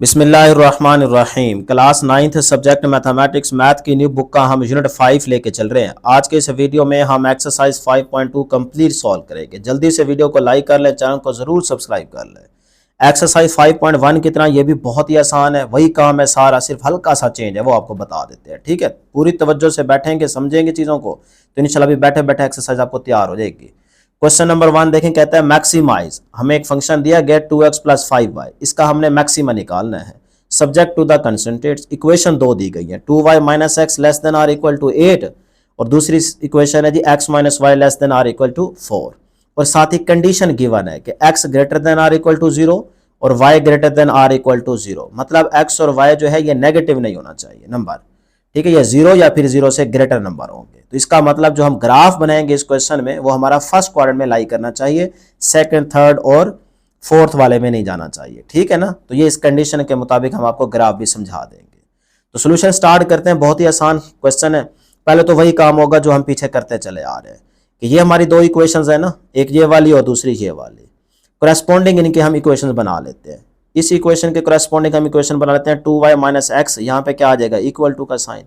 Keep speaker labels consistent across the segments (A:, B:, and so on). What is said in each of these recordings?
A: बिस्मिल्लाहिर्रहमानिर्रहीम। Class 9th subject mathematics math की new book का हम यूनिट 5 लेके चल रहे हैं। आज के इस वीडियो में हम एक्सरसाइज 5.2 कंप्लीट सॉल्व करेंगे। जल्दी से वीडियो को लाइक कर लें, चैनल को ज़रूर सब्सक्राइब कर लें। एक्सरसाइज 5.1 की तरह ये भी बहुत ही आसान है, वही काम है सारा, सिर्फ हल्का सा चेंज है, वो आपको बता देते हैं। ठीक है, पूरी तवज्जो से बैठेंगे, समझेंगे चीज़ों को तो इंशाल्लाह भी बैठे बैठे एक्सरसाइज आपको तैयार हो जाएगी। क्वेश्चन नंबर 1 देखें, कहता है मैक्सिमाइज। हमें एक फंक्शन दिया गेट 2x + 5y, इसका हमने मैक्सिमा निकालना है subject to the constants. Equation 2 दी गई है, 2y - x < 8 और दूसरी इक्वेशन है जी x - y < 4 और साथ ही कंडीशन गिवन है कि x > 0 और y > 0। मतलब x और y जो है ये नेगेटिव नहीं होना चाहिए नंबर, ठीक है, ये 0 या फिर 0 से ग्रेटर नंबर होंगे। तो इसका मतलब जो हम ग्राफ बनाएंगे इस क्वेश्चन में वो हमारा फर्स्ट क्वाड्रेंट में लाई करना चाहिए, सेकंड, थर्ड और फोर्थ वाले में नहीं जाना चाहिए। ठीक है ना, तो ये इस कंडीशन के मुताबिक हम आपको ग्राफ भी समझा देंगे। तो सोल्यूशन स्टार्ट करते हैं, बहुत ही आसान क्वेश्चन है। पहले तो वही काम होगा जो हम पीछे करते चले आ रहे हैं कि ये हमारी दो इक्वेशंस है ना, एक ये वाली और दूसरी ये वाली, कोरेस्पॉन्डिंग इनके हम इक्वेशन बना लेते हैं। इस इक्वेशन के कोरेस्पॉन्डिंग हम इक्वेशन बना लेते हैं 2y - x, यहाँ पे क्या आ जाएगा इक्वल टू का साइन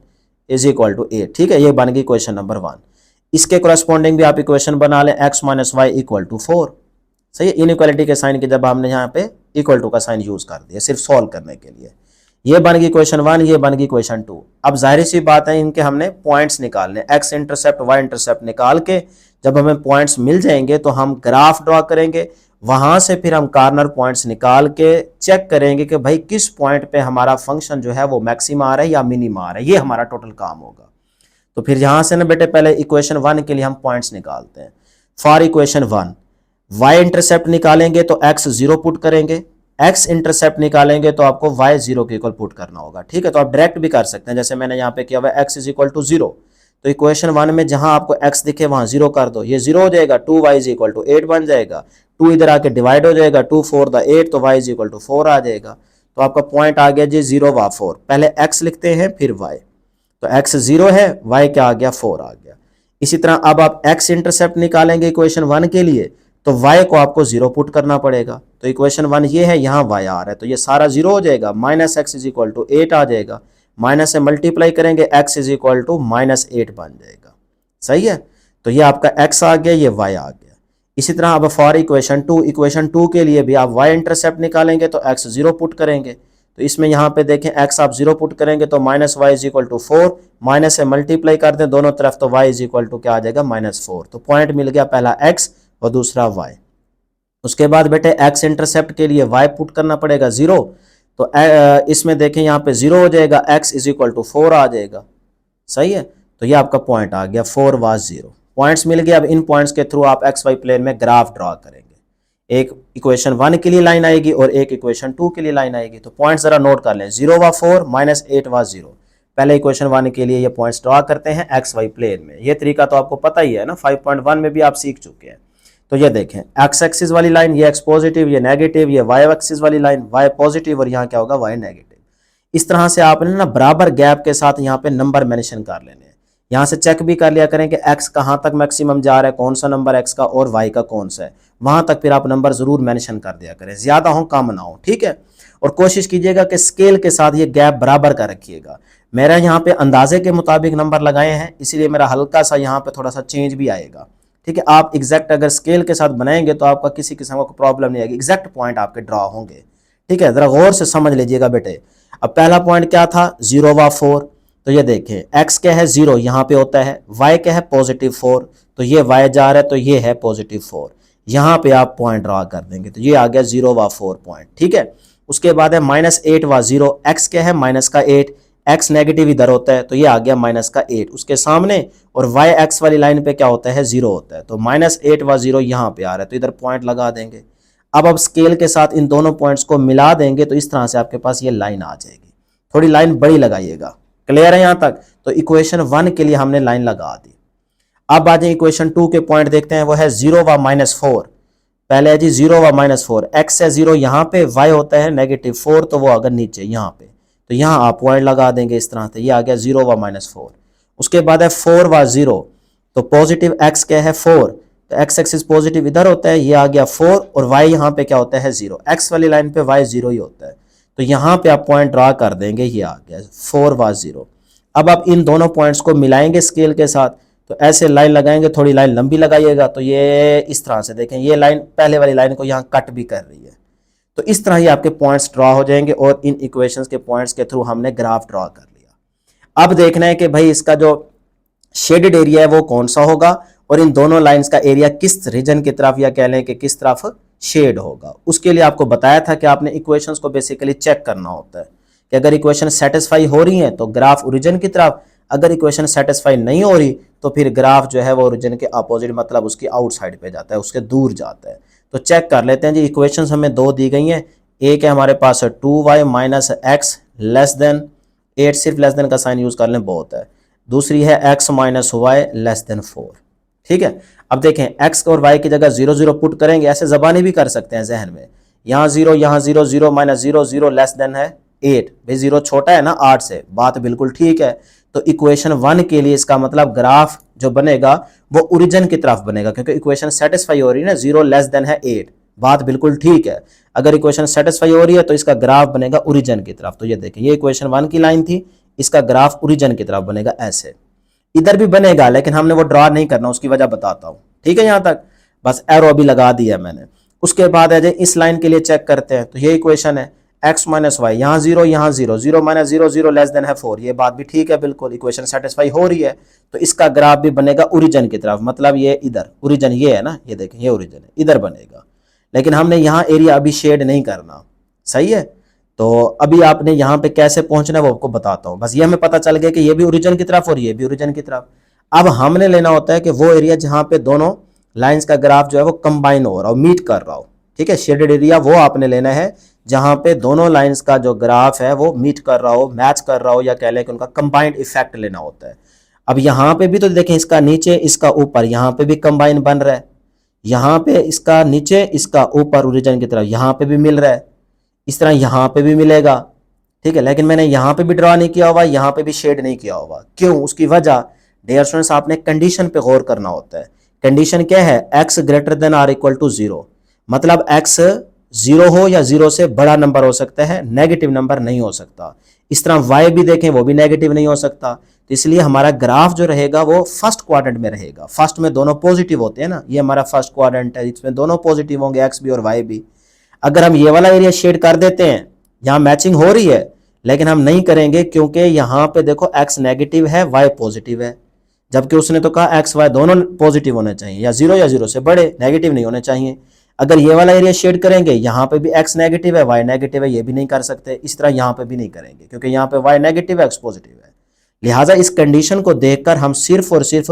A: = 8। ठीक है, ये बन गई क्वेश्चन नंबर 1। इसके कोरेस्पॉन्डिंग भी आप इक्वेशन बना लें x - y = 4। सही है, इनइक्वालिटी के साइन की जब हमने यहाँ पे इक्वल टू का साइन यूज कर दिया सिर्फ सॉल्व करने के लिए। ये बन गई क्वेश्चन 1, ये बन गई क्वेश्चन 2। अब जाहिर सी बात है इनके हमने पॉइंट्स निकालने, x इंटरसेप्ट y इंटरसेप्ट निकाल के जब हमें पॉइंट्स मिल जाएंगे तो हम ग्राफ ड्रॉ करेंगे। वहां से फिर हम कॉर्नर पॉइंट्स निकाल के चेक करेंगे कि भाई किस पॉइंट पे हमारा फंक्शन जो है वो मैक्सिमा आ रहा है या मिनिमा आ रहा है, ये हमारा टोटल काम होगा। तो फिर यहां से ना बेटे पहले इक्वेशन 1 के लिए हम पॉइंट्स निकालते हैं। फॉर इक्वेशन 1 y इंटरसेप्ट निकालेंगे तो x 0 पुट करेंगे, x इंटरसेप्ट निकालेंगे तो आपको y 0 के इक्वल पुट करना होगा। ठीक है, तो आप डायरेक्ट भी कर सकते हैं जैसे मैंने यहाँ पे किया हुआ x = 0। तो इक्वेशन 1 में जहां आपको x दिखे वहां 0 कर दो, ये 0 हो जाएगा, 2y = 8 बन जाएगा, 2 इधर आके डिवाइड हो जाएगा, 2 4 द 8 तो y = 4 आ जाएगा। तो आपका पॉइंट आ गया जी 0 व 4। पहले x लिखते हैं फिर y, तो x 0 है, y क्या आ गया 4 आ गया। इसी तरह अब आप x इंटरसेप्ट निकालेंगे इक्वेशन 1 के लिए तो y को आपको 0 पुट करना पड़ेगा। तो इक्वेशन 1 ये है, यहाँ y आ रहा है तो ये सारा 0 हो जाएगा, -x = 8 आ जाएगा, माइनस से मल्टीप्लाई करेंगे x = -8 बन जाएगा। सही है, तो ये आपका x आ गया, ये y आ गया। इसी तरह अब फॉर इक्वेशन 2, इक्वेशन 2 के लिए भी आप y इंटरसेप्ट निकालेंगे तो x 0 पुट करेंगे। तो इसमें यहाँ पे देखें x आप 0 पुट करेंगे तो -y = 4, माइनस से मल्टीप्लाई कर दें दोनों तरफ तो y = क्या आ जाएगा -4। तो पॉइंट मिल गया, पहला x और दूसरा y। उसके बाद बेटे x इंटरसेप्ट के लिए y पुट करना पड़ेगा 0, तो इसमें देखें यहाँ पे 0 हो जाएगा, x = 4 आ जाएगा। सही है, तो ये आपका पॉइंट आ गया 4 व 0। पॉइंट्स मिल गए। अब इन पॉइंट्स के थ्रू आप एक्स वाई प्लेन में ग्राफ ड्रॉ करेंगे। एक इक्वेशन 1 के लिए लाइन आएगी और एक इक्वेशन 2 के लिए लाइन आएगी। तो पॉइंट्स जरा नोट कर लें, 0 व 4 -8 व 0। पहले इक्वेशन 1 के लिए ये पॉइंट्स ड्रॉ करते हैं एक्स वाई प्लेन में। ये तरीका तो आपको पता ही है ना, 5.1 में भी आप सीख चुके हैं। तो ये देखें, एक्स एक्सिस वाली लाइन ये एक्स पॉजिटिव, ये नेगेटिव, ये वाई एक्सिस वाली लाइन वाई पॉजिटिव और यहाँ क्या होगा वाई नेगेटिव। इस तरह से आपने ना बराबर गैप के साथ यहाँ पे नंबर मेंशन कर लेने हैं। यहाँ से चेक भी कर लिया करें कि x कहाँ तक मैक्सिमम जा रहा है, कौन सा नंबर x का और y का कौन सा है, वहां तक फिर आप नंबर जरूर मेंशन कर दिया करें, ज्यादा हो कम ना हो। ठीक है, और कोशिश कीजिएगा कि स्केल के साथ ये गैप बराबर का रखिएगा। मेरा यहाँ पे अंदाजे के मुताबिक नंबर लगाए हैं, इसीलिए मेरा हल्का सा यहाँ पे थोड़ा सा चेंज भी आएगा। ठीक है, आप एग्जैक्ट अगर स्केल के साथ बनाएंगे तो आपका किसी किस्म का प्रॉब्लम नहीं आएगी, एग्जैक्ट पॉइंट आपके ड्रॉ होंगे। ठीक है, जरा गौर से समझ लीजिएगा बेटे। अब पहला पॉइंट क्या था, 0 व 4। तो ये देखें x क्या है 0, यहाँ पे होता है, y क्या है +4, तो ये y जा रहा है तो ये है +4। यहाँ पे आप पॉइंट ड्रॉ कर देंगे तो ये आ गया 0 व 4 पॉइंट। ठीक है, उसके बाद है -8 व 0, x क्या है -8, x नेगेटिव इधर होता है तो ये आ गया -8 उसके सामने, और y x वाली लाइन पे क्या होता है 0 होता है, तो -8 व 0 यहाँ पे आ रहा है तो इधर पॉइंट लगा देंगे। अब स्केल के साथ इन दोनों पॉइंट्स को मिला देंगे तो इस तरह से आपके पास ये लाइन आ जाएगी। थोड़ी लाइन बड़ी लगाइएगा, क्लियर है यहाँ तक। तो इक्वेशन 1 के लिए हमने लाइन लगा दी। अब आ जाए इक्वेशन 2 के पॉइंट देखते हैं, वो है 0 व -4। पहले है जी 0 व -4, x है 0 यहाँ पे, y होता है -4 तो वो अगर नीचे यहाँ पे, तो यहाँ आप पॉइंट लगा देंगे इस तरह से, ये आ गया 0 व -4। उसके बाद है 4 व 0, तो पॉजिटिव x क्या है 4, तो x एक्सिस पॉजिटिव इधर होता है, ये आ गया 4 और y यहाँ पे क्या होता है 0, x वाली लाइन पे y 0 ही होता है। तो यहाँ पे आप पॉइंट ड्रा कर देंगे, ये आ गया 4 was 0। अब आप इन दोनों पॉइंट्स को मिलाएंगे स्केल के साथ, तो ऐसे लाइन लगाएंगे, थोड़ी लाइन लंबी लगाइएगा, तो ये इस तरह से देखें, ये लाइन पहले वाली लाइन को यहाँ कट भी कर रही है। तो इस तरह ही आपके पॉइंट्स ड्रा हो जाएंगे और इन इक्वेशंस के पॉइंट्स के थ्रू हमने ग्राफ ड्रा कर लिया। अब देखना है कि भाई इसका जो शेडेड एरिया है वो कौन सा होगा और इन दोनों लाइंस का एरिया किस रीजन की तरफ या कह लें कि किस तरफ शेड होगा। उसके लिए आपको बताया था कि आपने इक्वेशंस को बेसिकली चेक करना होता है कि अगर इक्वेशन सेटिस्फाई हो रही है तो ग्राफ ओरिजिन की तरफ, अगर इक्वेशन सेटिस्फाई नहीं हो रही तो फिर ग्राफ जो है वो ओरिजिन के अपोजिट, मतलब उसकी आउटसाइड पे जाता है, उसके दूर जाता है। तो चेक कर लेते हैं जी। इक्वेशंस हमें दो दी गई हैं, एक है हमारे पास 2y minus x less than 8, सिर्फ लेस देन का साइन यूज कर लें बहुत है। दूसरी है x minus y less than 4। ठीक है, अब देखें x और y की जगह 0 0 पुट करेंगे, ऐसे जबानी भी कर सकते हैं जहन में, यहाँ 0 यहाँ 0 0 माइनस 0 0 लेस देन है 8, भाई 0 छोटा है ना 8 से, बात बिल्कुल ठीक है। तो इक्वेशन 1 के लिए इसका मतलब ग्राफ जो बनेगा वो ओरिजिन की तरफ बनेगा, क्योंकि इक्वेशन सेटिस्फाई हो रही है ना, 0 लेस देन है 8, बात बिल्कुल ठीक है। अगर इक्वेशन सेटिस्फाई हो रही है तो इसका ग्राफ बनेगा ओरिजिन की तरफ। तो ये देखें, ये इक्वेशन 1 की लाइन थी, इसका ग्राफ ओरिजिन की तरफ बनेगा ऐसे। इधर भी बनेगा लेकिन हमने वो ड्रॉ नहीं करना, उसकी वजह बताता हूं। ठीक है, यहां तक बस एरो भी लगा दिया मैंने। उसके बाद है इस लाइन के लिए चेक करते हैं, तो ये इक्वेशन है x माइनस वाई, यहाँ 0 यहाँ 0 0 माइनस 0 0 लेस देन है 4, ये बात भी ठीक है, बिल्कुल इक्वेशन सेटिस्फाई हो रही है। तो इसका ग्राफ भी बनेगा ओरिजिन की तरफ, मतलब ये इधर ओरिजिन ये है ना, ये देखें ये ओरिजिन है, इधर बनेगा। लेकिन हमने यहाँ एरिया अभी शेड नहीं करना, सही है। तो अभी आपने यहाँ पे कैसे पहुंचना है वो आपको बताता हूँ। बस ये हमें पता चल गया कि ये भी ओरिजिन की तरफ और ये भी ओरिजिन की तरफ। अब हमने लेना होता है कि वो एरिया जहाँ पे दोनों लाइंस का ग्राफ जो है वो कंबाइन हो रहा हो, मीट कर रहा हो। ठीक है, शेडेड एरिया वो आपने लेना है जहाँ पे दोनों लाइंस का जो ग्राफ है वो मीट कर रहा हो, मैच कर रहा हो, या कह लें कि उनका कंबाइंड इफेक्ट लेना होता है। अब यहाँ पे भी तो देखें, इसका नीचे इसका ऊपर, यहाँ पे भी कंबाइन बन रहा है, यहाँ पे इसका नीचे इसका ऊपर ओरिजिन की तरफ, यहाँ पे भी मिल रहा है, इस तरह यहाँ पे भी मिलेगा। ठीक है, लेकिन मैंने यहाँ पे भी ड्रॉ नहीं किया हुआ, यहाँ पे भी शेड नहीं किया हुआ। क्यों? उसकी वजह डियर स्टूडेंट्स, आपने कंडीशन पे गौर करना होता है। कंडीशन क्या है? x greater than or equal to 0, मतलब x 0 हो या 0 से बड़ा नंबर हो सकता है, नेगेटिव नंबर नहीं हो सकता। इस तरह y भी देखें, वो भी नेगेटिव नहीं हो सकता। तो इसलिए हमारा ग्राफ जो रहेगा वो फर्स्ट क्वाड्रेंट में रहेगा। फर्स्ट में दोनों पॉजिटिव होते हैं ना, ये हमारा फर्स्ट क्वाड्रेंट है, इसमें दोनों पॉजिटिव होंगे, x भी और y भी। अगर हम ये वाला एरिया शेड कर देते हैं, यहाँ मैचिंग हो रही है, लेकिन हम नहीं करेंगे क्योंकि यहाँ पे देखो x नेगेटिव है, y पॉजिटिव है, जबकि उसने तो कहा x y दोनों पॉजिटिव होने चाहिए, या 0 या 0 से बड़े, नेगेटिव नहीं होने चाहिए। अगर ये वाला एरिया शेड करेंगे, यहाँ पे भी x नेगेटिव है, y नेगेटिव है, ये भी नहीं कर सकते। इस तरह यहाँ पे भी नहीं करेंगे क्योंकि यहाँ पे y नेगेटिव है, x पॉजिटिव है। लिहाजा इस कंडीशन को देखकर हम सिर्फ और सिर्फ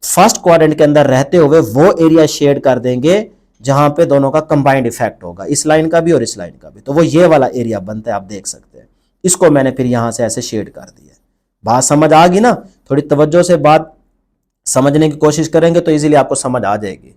A: फर्स्ट क्वाड्रेंट के अंदर रहते हुए वो एरिया शेड कर देंगे जहां पे दोनों का कंबाइंड इफेक्ट होगा, इस लाइन का भी और इस लाइन का भी। तो वो ये वाला एरिया बनता है, आप देख सकते हैं। इसको मैंने फिर यहां से ऐसे शेड कर दिया। बात समझ आ गई ना? थोड़ी तवज्जो से बात समझने की कोशिश करेंगे तो इजीली आपको समझ आ जाएगी।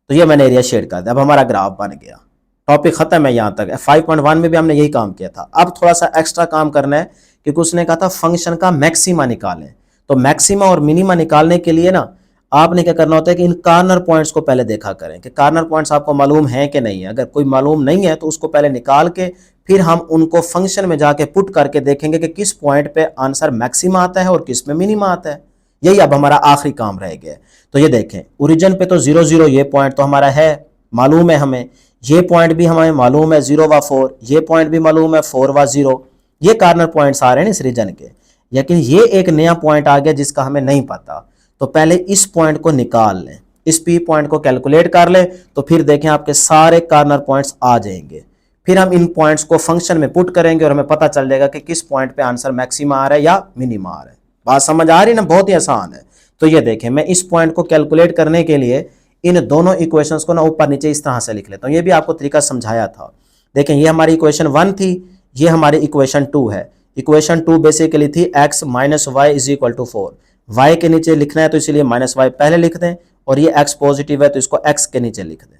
A: तो ये मैंने एरिया शेड कर दिया। अब हमारा ग्राफ बन गया, टॉपिक खत्म है यहाँ तक। 5.1 में भी हमने यही काम किया था। अब थोड़ा सा एक्स्ट्रा काम करना है क्योंकि उसने कहा था फंक्शन का मैक्सिमा निकालें। तो मैक्सिमा और मिनिमा निकालने के लिए ना आपने क्या करना होता है कि इन कार्नर पॉइंट्स को पहले देखा करें कि कार्नर पॉइंट्स आपको मालूम है कि नहीं है। अगर कोई मालूम नहीं है तो उसको पहले निकाल के फिर हम उनको फंक्शन में जाके पुट करके देखेंगे कि किस पॉइंट पे आंसर मैक्सिमा आता है और किस में मिनिमा आता है। यही अब हमारा आखिरी काम रह गया। तो ये देखें, ओरिजिन पे तो 0 0 ये पॉइंट तो हमारा है, मालूम है हमें। ये पॉइंट भी हमें मालूम है 0 व 4, ये पॉइंट भी मालूम है 4 व 0। ये कार्नर पॉइंट्स आ रहे हैं इस रीजन के। लेकिन ये एक नया पॉइंट आ गया जिसका हमें नहीं पता। तो पहले इस पॉइंट को निकाल लें, इस पी पॉइंट को कैलकुलेट कर लें, तो फिर देखें आपके सारे कार्नर पॉइंट्स आ जाएंगे। फिर हम इन पॉइंट्स को फंक्शन में पुट करेंगे और हमें पता चल जाएगा कि किस पॉइंट पे आंसर मैक्सिमा आ रहा है या मिनिमा आ रहा है। बात समझ आ रही ना? बहुत ही आसान है। तो ये देखें, मैं इस पॉइंट को कैलकुलेट करने के लिए इन दोनों इक्वेशंस को ना ऊपर नीचे इस तरह से लिख लेता हूँ। ये भी आपको तरीका समझाया था। देखें, ये हमारी इक्वेशन 1 थी, ये हमारी इक्वेशन 2 है। इक्वेशन 2 बेसिकली थी x minus y is equal to 4। y के नीचे लिखना है तो इसीलिए माइनस वाई पहले लिख दें, और ये x पॉजिटिव है तो इसको x के नीचे लिख दें।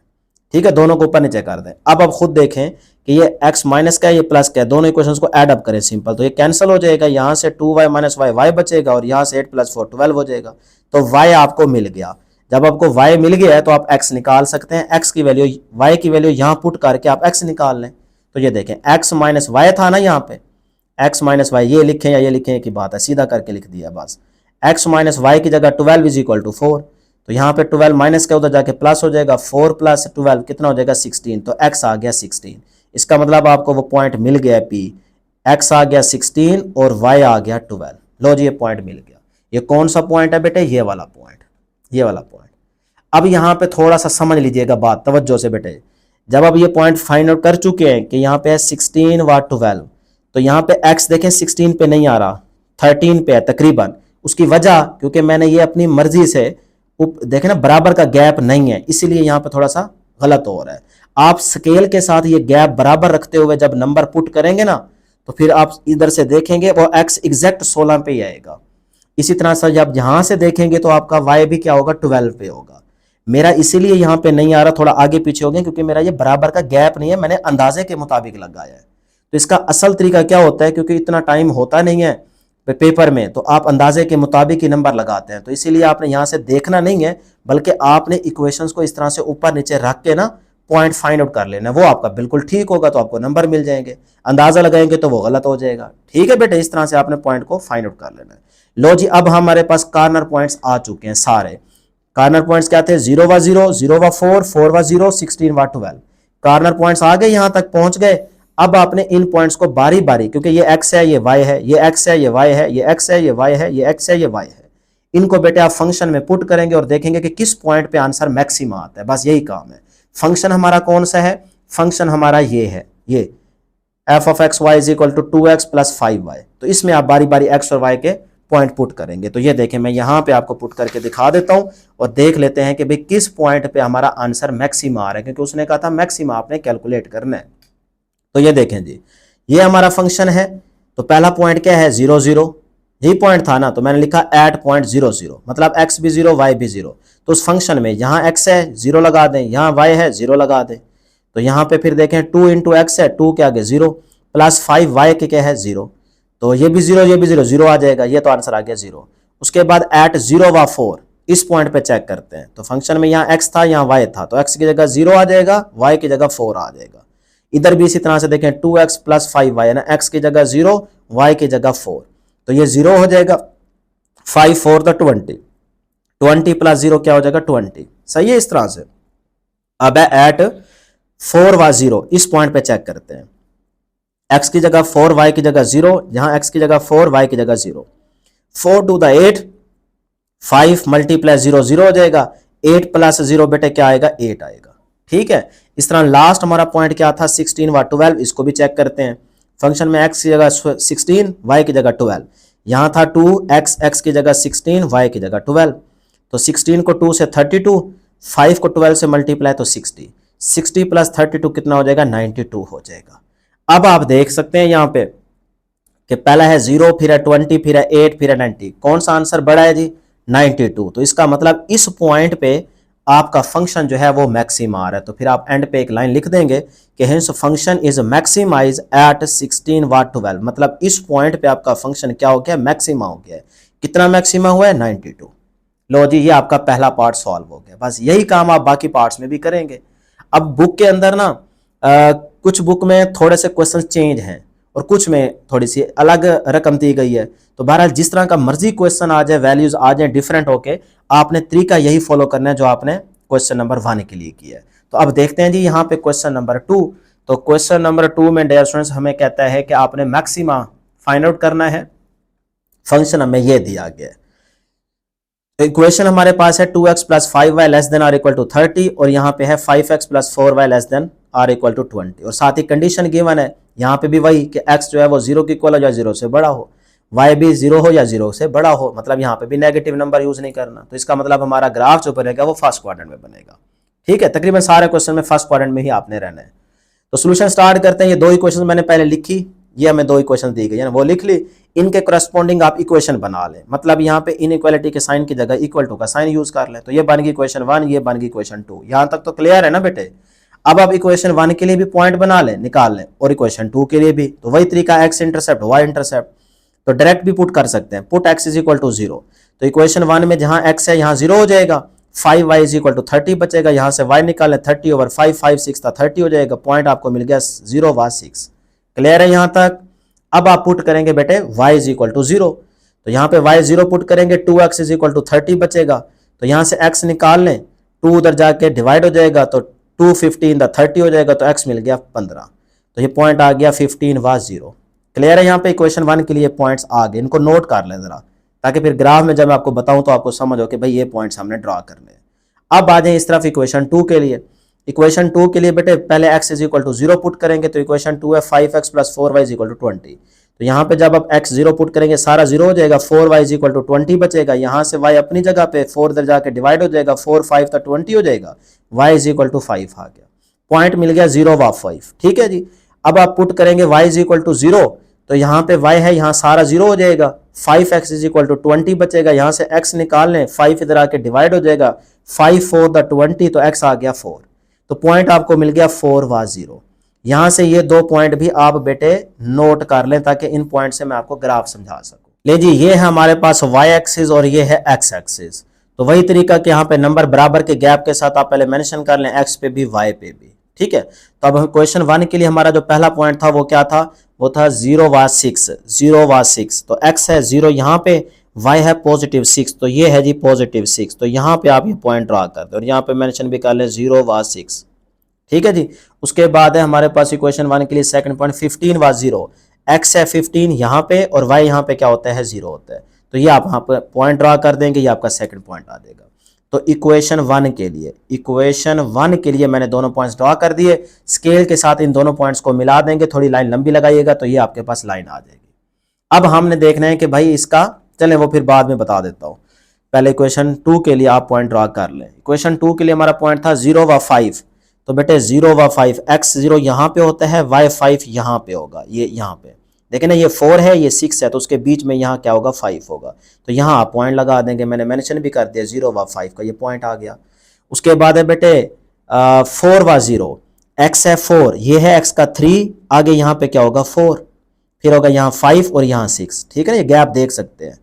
A: ठीक है, दोनों को ऊपर नीचे कर दें। अब आप खुद देखें कि ये x माइनस का है, ये प्लस का है, दोनों इक्वेशंस को ऐड अप करें सिंपल, तो ये कैंसिल हो जाएगा। यहाँ से 2y माइनस वाई y बचेगा और यहाँ से 8 प्लस 4 12 हो जाएगा। तो y आपको मिल गया। जब आपको y मिल गया है तो आप x निकाल सकते हैं। x की वैल्यू, y की वैल्यू यहाँ पुट करके आप x निकाल लें। तो ये देखें x माइनस वाई था ना, यहाँ पे x माइनस वाई, ये लिखें या ये लिखें की बात है, सीधा करके लिख दिया बस। x माइनस वाई की जगह 12 इज इक्वल टू 4, तो यहाँ पे 12 माइनस का उधर जाके प्लस हो जाएगा, 4 प्लस 12 कितना हो जाएगा 16, तो x आ गया 16। इसका मतलब आपको वो पॉइंट मिल गया p, x आ गया 16 और y आ गया 12। लो जी ये पॉइंट मिल गया। ये कौन सा पॉइंट है बेटे, ये वाला पॉइंट, ये वाला पॉइंट। अब यहाँ पे थोड़ा सा समझ लीजिएगा बात तवज्जो से बेटे, जब अब ये पॉइंट फाइंड आउट कर चुके हैं कि यहाँ पे है 16 व 12, तो यहाँ पे x देखें 16 पे नहीं आ रहा, 13 पे है तकरीबन। उसकी वजह क्योंकि मैंने ये अपनी मर्जी से देखें ना बराबर का गैप नहीं है, इसीलिए यहाँ पे थोड़ा सा गलत हो रहा है। आप स्केल के साथ ये गैप बराबर रखते हुए जब नंबर पुट करेंगे ना, तो फिर आप इधर से देखेंगे वो x एग्जैक्ट 16 पे ही आएगा। इसी तरह से जब यहां से देखेंगे तो आपका y भी क्या होगा 12 पे होगा। मेरा इसीलिए यहाँ पे नहीं आ रहा, थोड़ा आगे पीछे हो गया क्योंकि मेरा ये बराबर का गैप नहीं है, मैंने अंदाजे के मुताबिक लगाया है। तो इसका असल तरीका क्या होता है, क्योंकि इतना टाइम होता नहीं है पेपर में, तो आप अंदाजे के मुताबिक ही नंबर लगाते हैं। तो इसीलिए आपने यहाँ से देखना नहीं है, बल्कि आपने इक्वेशंस को इस तरह से ऊपर नीचे रख के ना पॉइंट फाइंड आउट कर लेना, वो आपका बिल्कुल ठीक होगा तो आपको नंबर मिल जाएंगे। अंदाजा लगाएंगे तो वो गलत हो जाएगा। ठीक है बेटे, इस तरह से आपने पॉइंट को फाइंड आउट कर लेना है। लो जी अब हमारे पास कॉर्नर पॉइंट्स आ चुके हैं सारे। कॉर्नर पॉइंट्स क्या थे, 0 व 0, 0 व 4, 4 व 0, 16 व 12। कॉर्नर पॉइंट्स आ गए, यहां तक पहुंच गए। अब आपने इन पॉइंट्स को बारी बारी, क्योंकि ये x है ये y है, ये x है ये y है, ये x है ये y है, ये x है ये y है, इनको बेटे आप फंक्शन में पुट करेंगे और देखेंगे कि किस पॉइंट पे आंसर मैक्सिमा आता है। बस यही काम है। फंक्शन हमारा कौन सा है, फंक्शन हमारा ये है, ये f of x y is equal to 2x plus 5y। तो इसमें आप बारी बारी x और y के पॉइंट पुट करेंगे। तो ये देखें मैं यहां पे आपको पुट करके दिखा देता हूं और देख लेते हैं कि भाई किस पॉइंट पे हमारा आंसर मैक्सिमा आ रहा है, क्योंकि उसने कहा था मैक्सिमा आपने कैलकुलेट करना है। तो ये देखें जी, ये हमारा फंक्शन है। तो पहला पॉइंट क्या है 0 0, यही पॉइंट था ना, तो मैंने लिखा एट पॉइंट 0 0, मतलब x भी 0 y भी 0। तो उस फंक्शन में यहाँ x है 0 लगा दें, यहाँ y है 0 लगा दें। तो यहाँ पे फिर देखें 2 इंटू एक्स है, 2 के आगे 0 प्लस 5y के क्या है 0, तो ये भी 0 ये भी 0, 0 आ जाएगा, ये तो आंसर आ गया 0। उसके बाद एट 0 व 4 इस पॉइंट पे चेक करते हैं। तो फंक्शन में यहाँ x था यहाँ y था, तो x की जगह 0 आ जाएगा, y की जगह 4 आ जाएगा। इधर भी इसी तरह से देखें 2x प्लस 5y, ना x की जगह 0 y की जगह 4, तो ये 0 हो जाएगा, 5 4 तो 20, 20 प्लस 0 क्या हो जाएगा 20। सही है इस तरह से। अब है एट 4 व 0 इस पॉइंट पे चेक करते हैं। x की जगह 4 y की जगह 0, यहां x की जगह 4 y की जगह 0, 4 टू द 8, 5 मल्टीप्लाई 0 0 हो जाएगा, 8 प्लस 0 बेटे क्या आएगा 8 आएगा। ठीक है, इस तरह लास्ट हमारा पॉइंट क्या था 16 व 12, इसको भी चेक करते हैं। फंक्शन में x की जगह 16 y की जगह 12, यहां था 2 x की जगह 16 y की जगह 12, तो 16 को 2 से 32, 5 को 12 से मल्टीप्लाई तो 60, 60 प्लस 32 कितना हो जाएगा 92 हो जाएगा। अब आप देख सकते हैं यहाँ पे कि पहला है 0, फिर है 20, फिर है 8, फिर है 90, कौन सा आंसर बड़ा है जी 92। तो इसका मतलब इस पॉइंट पे आपका फंक्शन जो है वो मैक्सिमा आ रहा है। तो फिर आप एंड पे एक लाइन लिख देंगे कि hence function is maximize at 16 व 12, मतलब इस पॉइंट पे आपका फंक्शन क्या हो गया मैक्सिमा हो गया है। कितना मैक्सिमा हुआ है 92। लो जी ये आपका पहला पार्ट सॉल्व हो गया। बस यही काम आप बाकी पार्ट्स में भी करेंगे। अब बुक के अंदर ना कुछ बुक में थोड़े से क्वेश्चन चेंज हैं और कुछ में थोड़ी सी अलग रकम दी गई है। तो बहरहाल जिस तरह का मर्जी क्वेश्चन आ जाए, वैल्यूज आ जाए डिफरेंट होके, आपने तरीका यही फॉलो करना है जो आपने क्वेश्चन नंबर 1 के लिए किया है। तो अब देखते हैं जी यहाँ पे क्वेश्चन नंबर 2। तो क्वेश्चन नंबर 2 में डियर स्टूडेंट्स हमें कहता है कि आपने मैक्सिमा फाइंड आउट करना है। फंक्शन हमें ये दिया गया है। इक्वेशन हमारे पास है 2x plus 5y less than or equal to 30 और यहाँ पे है 5x plus 4y less than or equal to 20 और साथ ही कंडीशन गिवन है यहाँ पे भी वही कि x जो है वो 0 के इक्वल हो या 0 से बड़ा हो, y भी 0 हो या 0 से बड़ा हो, मतलब यहाँ पे भी नेगेटिव नंबर यूज नहीं करना। तो इसका मतलब हमारा ग्राफ जो बनेगा वो फर्स्ट क्वाड्रेंट में बनेगा। ठीक है, तकरीबन सारे क्वेश्चन में फर्स्ट क्वाड्रेंट में ही आपने रहना है। तो सोल्यूशन स्टार्ट करते हैं। ये 2 इक्वेशन मैंने पहले लिखी, ये हमें 2 इक्वेशन दी गई है ना, वो लिख ली, इनके करस्पॉन्डिंग आप इक्वेशन बना लें। मतलब यहाँ पे इनइक्वालिटी के साइन की जगह इक्वल टू का साइन यूज कर लें। तो ये बन गई इक्वेशन 1, ये बन गई इक्वेशन 2। यहाँ तक तो क्लियर है ना बेटे। अब आप इक्वेशन 1 के लिए भी पॉइंट बना लें, निकाल लें, और इक्वेशन 2 के लिए भी। तो वही तरीका एक्स इंटरसेप्ट वाई इंटरसेप्ट, तो डायरेक्ट भी पुट कर सकते हैं। Put x is equal to 0। तो इक्वेशन 1 में जहां एक्स है यहाँ 0 हो जाएगा, 5y इज इक्वल टू 30 बचेगा, यहाँ से y निकालें 30 ओवर 5, 5 6 था 30 हो जाएगा, पॉइंट आपको मिल गया 0 व 6। क्लियर है यहाँ तक। अब आप पुट करेंगे बेटे y इज इक्वल टू 0, तो यहाँ पे y 0 पुट करेंगे, 2x इज इक्वल टू 30 बचेगा, तो यहाँ से x निकाल लें, 2 उधर जाके डिवाइड हो जाएगा तो 2 15 द 30 हो जाएगा, तो x मिल गया 15, तो ये पॉइंट आ गया 15 व 0। क्लियर है यहाँ पे इक्वेशन 1 के लिए पॉइंट्स आ गए, इनको नोट कर लें जरा, ताकि फिर ग्राफ में जब मैं आपको बताऊं तो आपको समझ हो कि भाई ये पॉइंट्स हमने ड्रॉ करने हैं। अब आ जाए इस तरफ इक्वेशन 2 के लिए। इक्वेशन 2 के लिए बेटे पहले x is equal to 0 put करेंगे, तो इक्वेशन 2 है 5x plus 4y is equal to 20, तो यहाँ पे जब आप x 0 पुट करेंगे सारा 0 हो जाएगा, 4y इज इक्वल टू 20 बचेगा, यहाँ से y अपनी जगह पे 4 इधर जाके डिवाइड हो जाएगा, 4 5 तो 20 हो जाएगा, y इज इक्वल टू 5 आ गया, पॉइंट मिल गया 0 व 5। ठीक है जी। अब आप पुट करेंगे y इज इक्वल टू 0, तो यहाँ पे y है, यहाँ सारा 0 हो जाएगा, 5x इज इक्वल टू 20 बचेगा, यहाँ से x निकाल लें, 5 इधर आके डिवाइड हो जाएगा, 5 4 द 20, तो x आ गया 4, तो पॉइंट आपको मिल गया 4 व 0। यहाँ से ये दो पॉइंट भी आप बेटे नोट कर लें, ताकि इन पॉइंट से मैं आपको ग्राफ समझा सकूं। ले जी, ये है हमारे पास y एक्सिस और ये है x एक्सिस, तो वही तरीका कि यहाँ पे नंबर बराबर के गैप के साथ आप पहले मेंशन कर लें, x पे भी y पे भी। ठीक है, तो अब हम क्वेश्चन 1 के लिए हमारा जो पहला पॉइंट था वो क्या था, वो था 0 व 6, 0 व 6, तो x है 0 यहाँ पे, y है पॉजिटिव 6, तो ये है जी पॉजिटिव 6, तो यहाँ पे आप ये पॉइंट ड्रा कर दो और यहाँ पे मेंशन भी कर लें 0 व 6। ठीक है जी। उसके बाद है हमारे पास इक्वेशन 1 के लिए सेकंड पॉइंट 15 व 0, x है 15 यहाँ पे और y यहाँ पे क्या होता है 0 होता है, तो ये आप यहाँ पे पॉइंट ड्रा कर देंगे, ये आपका सेकंड पॉइंट आ जाएगा। तो इक्वेशन 1 के लिए मैंने दोनों पॉइंट्स ड्रॉ कर दिए, स्केल के साथ इन दोनों पॉइंट्स को मिला देंगे, थोड़ी लाइन लंबी लगाइएगा तो ये आपके पास लाइन आ जाएगी। अब हमने देखना है कि भाई इसका, चलें वो फिर बाद में बता देता हूँ, पहले इक्वेशन 2 के लिए आप पॉइंट ड्रॉ कर लें। इक्वेशन 2 के लिए हमारा पॉइंट था 0 व 5, तो बेटे 0 व 5, x 0 यहाँ पे होता है, y 5 यहाँ पे होगा, ये यहाँ पे देखें ना, ये 4 है ये 6 है, तो उसके बीच में यहाँ क्या होगा 5 होगा, तो यहाँ आप पॉइंट लगा देंगे, मैंने मेंशन भी कर दिया 0 व 5 का, ये पॉइंट आ गया। उसके बाद है बेटे 4 व 0, x है 4, ये है x का 3, आगे यहाँ पे क्या होगा 4, फिर होगा यहाँ 5 और यहाँ 6। ठीक है ना, ये गैप देख सकते हैं।